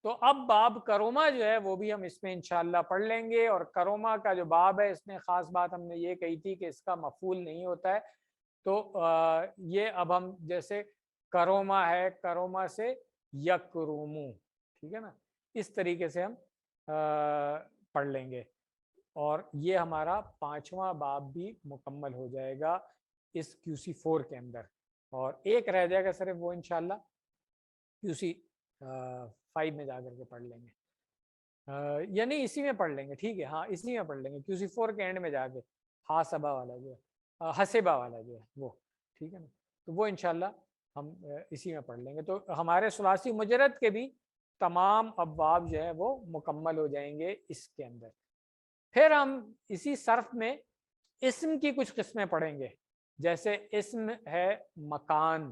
تو اب باب کروما جو ہے وہ بھی ہم اس میں انشاءاللہ پڑھ لیں گے، اور کروما کا جو باب ہے اس میں خاص بات ہم نے یہ کہی تھی کہ اس کا مفعول نہیں ہوتا ہے، تو یہ اب ہم جیسے کروما ہے، کروما سے یکرومو، ٹھیک ہے نا، اس طریقے سے ہم پڑھ لیں گے، اور یہ ہمارا 5واں باب بھی مکمل ہو جائے گا اس QC4 کے اندر، اور ایک رہ جائے گا صرف، وہ انشاءاللہ QC5 میں جا کر کے پڑھ لیں گے، یعنی اسی میں پڑھ لیں گے، ٹھیک ہے، ہاں اسی میں پڑھ لیں گے QC4 کے اینڈ میں جا کے، حاسبہ والا جو ہے، حسبہ والا جو ہے وہ، ٹھیک ہے نا، تو وہ انشاءاللہ ہم اسی میں پڑھ لیں گے۔ تو ہمارے ثلاثی مجرد کے بھی تمام ابواب جو ہے وہ مکمل ہو جائیں گے اس کے اندر۔ پھر ہم اسی صرف میں اسم کی کچھ قسمیں پڑھیں گے، جیسے اسم ہے مکان،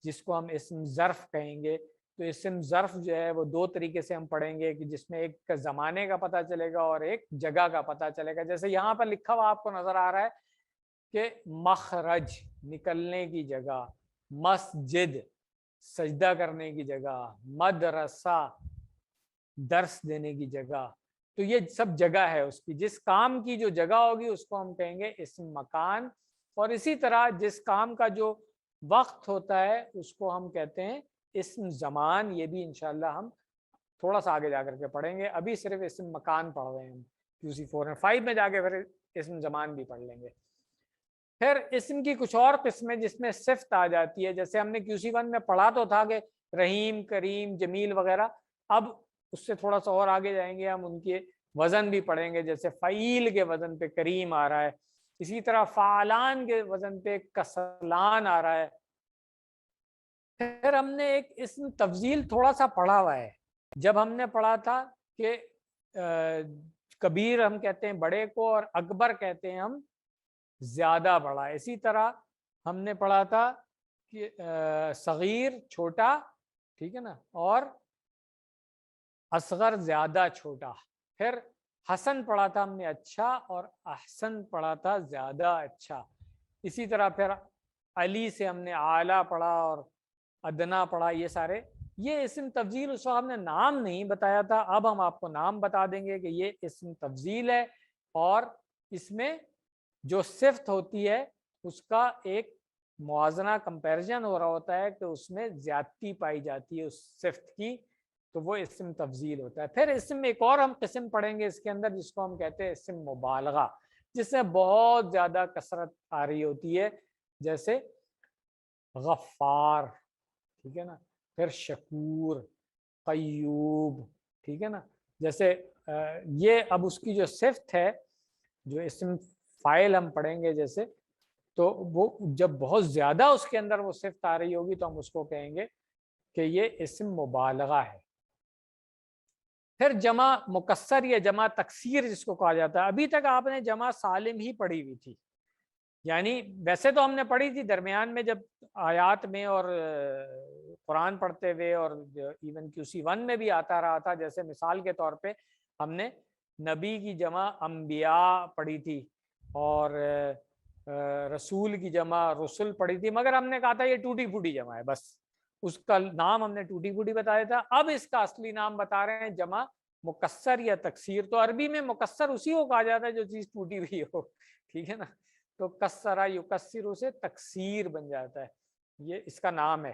جس کو ہم اسم ظرف کہیں گے، تو اسم ظرف جو ہے وہ دو طریقے سے ہم پڑھیں گے، کہ جس میں ایک زمانے کا پتہ چلے گا اور ایک جگہ کا پتہ چلے گا، جیسے یہاں پر لکھا ہوا آپ کو نظر آ رہا ہے کہ مخرج نکلنے کی جگہ، مسجد سجدہ کرنے کی جگہ، مدرسہ درس دینے کی جگہ، تو یہ سب جگہ ہے اس کی، جس کام کی جو جگہ ہوگی اس کو ہم کہیں گے اسم مکان، اور اسی طرح جس کام کا جو وقت ہوتا ہے اس کو ہم کہتے ہیں اسم زمان، یہ بھی انشاءاللہ ہم تھوڑا سا آگے جا کر کے پڑھیں گے، ابھی صرف اسم مکان پڑھ رہے ہیں ہم QC4 میں، 5 میں جا کے پھر اسم زمان بھی پڑھ لیں گے۔ پھر اسم کی کچھ اور قسمیں جس میں صفت آ جاتی ہے، جیسے ہم نے QC1 میں پڑھا تو تھا کہ رحیم، کریم، جمیل وغیرہ، اب اس سے تھوڑا سا اور آگے جائیں گے، ہم ان کے وزن بھی پڑھیں گے، جیسے فعیل کے وزن پہ کریم آ رہا ہے، اسی طرح فعلان کے وزن پہ کسلان آ رہا ہے۔ پھر ہم نے ایک اسم تفضیل تھوڑا سا پڑھا ہوا ہے، جب ہم نے پڑھا تھا کہ کبیر ہم کہتے ہیں بڑے کو، اور اکبر کہتے ہیں ہم زیادہ بڑا، اسی طرح ہم نے پڑھا تھا کہ صغیر چھوٹا، ٹھیک ہے نا، اور اصغر زیادہ چھوٹا۔ پھر حسن پڑھا تھا ہم نے اچھا، اور احسن پڑھا تھا زیادہ اچھا. اسی طرح پھر علی سے ہم نے اعلیٰ پڑھا اور ادنا پڑھا. یہ سارے یہ اسم تفضیل اس وقت ہم نے نام نہیں بتایا تھا، اب ہم آپ کو نام بتا دیں گے کہ یہ اسم تفضیل ہے، اور اس میں جو صفت ہوتی ہے اس کا ایک موازنہ کمپیریزن ہو رہا ہوتا ہے کہ اس میں زیادتی پائی جاتی ہے اس صفت کی، تو وہ اسم تفضیل ہوتا ہے. پھر اسم ایک اور ہم قسم پڑھیں گے اس کے اندر جس کو ہم کہتے ہیں اسم مبالغہ، جس میں بہت زیادہ کثرت آ رہی ہوتی ہے، جیسے غفار، ٹھیک ہے نا، پھر شکور، قیوب، ٹھیک ہے نا. جیسے یہ اب اس کی جو صفت ہے، جو اسم فاعل ہم پڑھیں گے جیسے، تو وہ جب بہت زیادہ اس کے اندر وہ صفت آ رہی ہوگی تو ہم اس کو کہیں گے کہ یہ اسم مبالغہ ہے. پھر جمع مکسر یا جمع تکسیر جس کو کہا جاتا ہے. ابھی تک آپ نے جمع سالم ہی پڑھی ہوئی تھی، یعنی ویسے تو ہم نے پڑھی تھی درمیان میں جب آیات میں اور قرآن پڑھتے ہوئے، اور ایون QC1 میں بھی آتا رہا تھا. جیسے مثال کے طور پہ ہم نے نبی کی جمع انبیاء پڑھی تھی، اور رسول کی جمع رسول پڑھی تھی، مگر ہم نے کہا تھا یہ ٹوٹی پھوٹی جمع ہے، بس اس کا نام ہم نے ٹوٹی پھوٹی بتایا تھا. اب اس کا اصلی نام بتا رہے ہیں جمع مکسر یا تکسیر. تو عربی میں مکسر اسی کو کہا جاتا ہے جو چیز ٹوٹی ہوئی ہو، ٹھیک ہے نا. تو کسرہ یکسر سے تکسیر بن جاتا ہے، یہ اس کا نام ہے.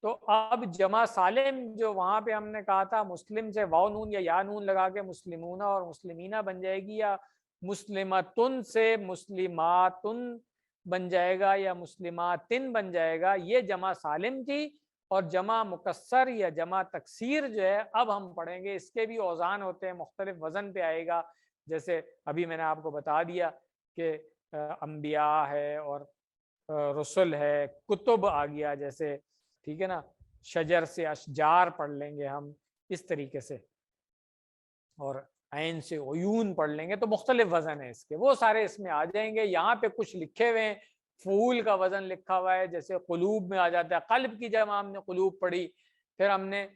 تو اب جمع سالم جو وہاں پہ ہم نے کہا تھا مسلم سے واو نون یا نون لگا کے مسلمون اور مسلمینہ بن جائے گی، یا مسلمتن سے مسلماتن بن جائے گا، یا مسلماتن بن جائے گا، یہ جمع سالم تھی. اور جمع مکسر یا جمع تکسیر جو ہے اب ہم پڑھیں گے، اس کے بھی اوزان ہوتے ہیں، مختلف وزن پہ آئے گا. جیسے ابھی میں نے آپ کو بتا دیا کہ انبیاء ہے اور رسل ہے، کتب آ گیا جیسے، ٹھیک ہے نا. شجر سے اشجار پڑھ لیں گے ہم اس طریقے سے، اور عین سے عیون پڑھ لیں گے. تو مختلف وزن ہے اس کے، وہ سارے اس میں آ جائیں گے. یہاں پہ کچھ لکھے ہوئے ہیں، فعول کا وزن لکھا ہوا ہے، جیسے قلوب میں آ جاتا ہے. قلب کی جمع ہم نے قلوب پڑھی. پھر ہم نے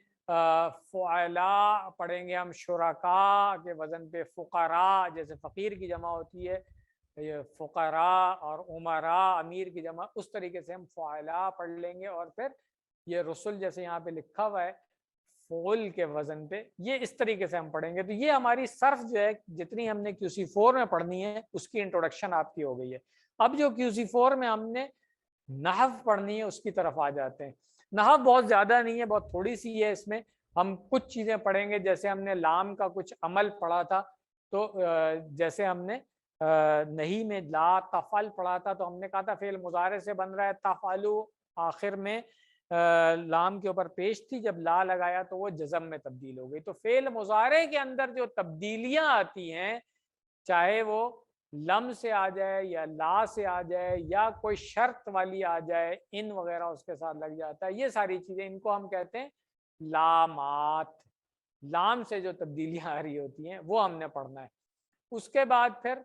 فعلا پڑھیں گے ہم شرکاء کے وزن پہ. فقراء جیسے فقیر کی جمع ہوتی ہے، یہ فقراء، اور عمراء امیر کی جمع، اس طریقے سے ہم فعلا پڑھ لیں گے. اور پھر یہ رسل جیسے یہاں پہ لکھا ہوا ہے فعل کے وزن پہ، یہ اس طریقے سے ہم پڑھیں گے. تو یہ ہماری صرف جو ہے جتنی ہم نے QC4 میں پڑھنی ہے اس کی انٹروڈکشن آپ کی ہو گئی ہے. اب جو QC4 میں ہم نے نحو پڑھنی ہے اس کی طرف آ جاتے ہیں. نحو بہت زیادہ نہیں ہے، بہت تھوڑی سی ہے. اس میں ہم کچھ چیزیں پڑھیں گے، جیسے ہم نے لام کا کچھ عمل پڑھا تھا. تو جیسے ہم نے نہیں میں لا تفعل پڑھا تھا، تو ہم نے کہا تھا فعل مضارع سے بن رہا ہے. تفعلوا آخر میں لام کے اوپر پیش تھی، جب لا لگایا تو وہ جزم میں تبدیل ہو گئی. تو فعل مضارع کے اندر جو تبدیلیاں آتی ہیں، چاہے وہ لم سے آ جائے یا لا سے آ جائے یا کوئی شرط والی آ جائے، ان وغیرہ اس کے ساتھ لگ جاتا ہے، یہ ساری چیزیں ان کو ہم کہتے ہیں لامات. لام سے جو تبدیلیاں آ رہی ہوتی ہیں وہ ہم نے پڑھنا ہے. اس کے بعد پھر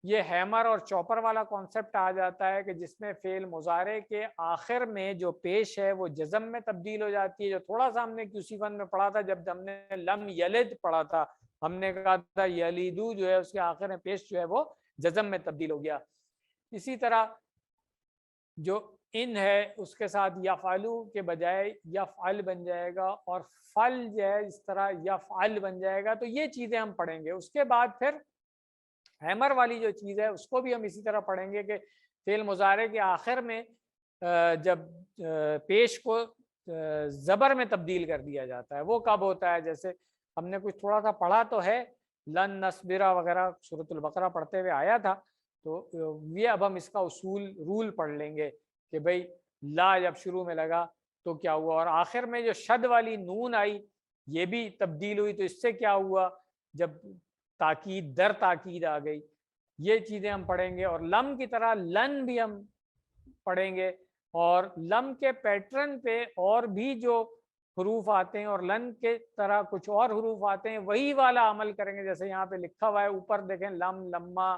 یہ ہیمر اور چوپر والا کانسیپٹ آ جاتا ہے کہ جس میں فعل مضارع کے آخر میں جو پیش ہے وہ جزم میں تبدیل ہو جاتی ہے. جو تھوڑا سا ہم نے QC1 میں پڑھا تھا، جب ہم نے لم یلد پڑھا تھا، ہم نے کہا تھا یلیدو جو ہے اس کے آخر میں پیش جو ہے وہ جزم میں تبدیل ہو گیا. اسی طرح جو ان ہے اس کے ساتھ یفعلو کے بجائے یفعل بن جائے گا، اور فل جو ہے اس طرح یفعل بن جائے گا. تو یہ چیزیں ہم پڑھیں گے. اس کے بعد پھر ہیمر والی جو چیز ہے اس کو بھی ہم اسی طرح پڑھیں گے کہ فعل مضارع کے آخر میں جب پیش کو زبر میں تبدیل کر دیا جاتا ہے وہ کب ہوتا ہے. جیسے ہم نے کچھ تھوڑا سا پڑھا تو ہے، لن نصبرا وغیرہ سورۃ البقرہ پڑھتے ہوئے آیا تھا. تو یہ اب ہم اس کا رول پڑھ لیں گے کہ بھئی لا جب شروع میں لگا تو کیا ہوا، اور آخر میں جو شد والی نون آئی یہ بھی تبدیل ہوئی، تو اس سے کیا ہوا جب تاکید در تاکید آ گئی. یہ چیزیں ہم پڑھیں گے. اور لم کی طرح لن بھی ہم پڑھیں گے، اور لم کے پیٹرن پہ اور بھی جو حروف آتے ہیں اور لن کے طرح کچھ اور حروف آتے ہیں وہی والا عمل کریں گے. جیسے یہاں پہ لکھا ہوا ہے اوپر دیکھیں لم، لما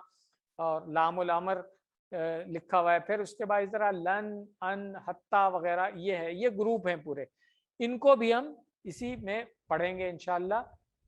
اور لام الامر لکھا ہوا ہے. پھر اس کے بعد اس طرح لن، ان، حتی وغیرہ یہ ہے، یہ گروپ ہیں پورے. ان کو بھی ہم اسی میں پڑھیں گے انشاءاللہ.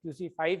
QC5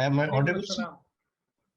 am I audible sir?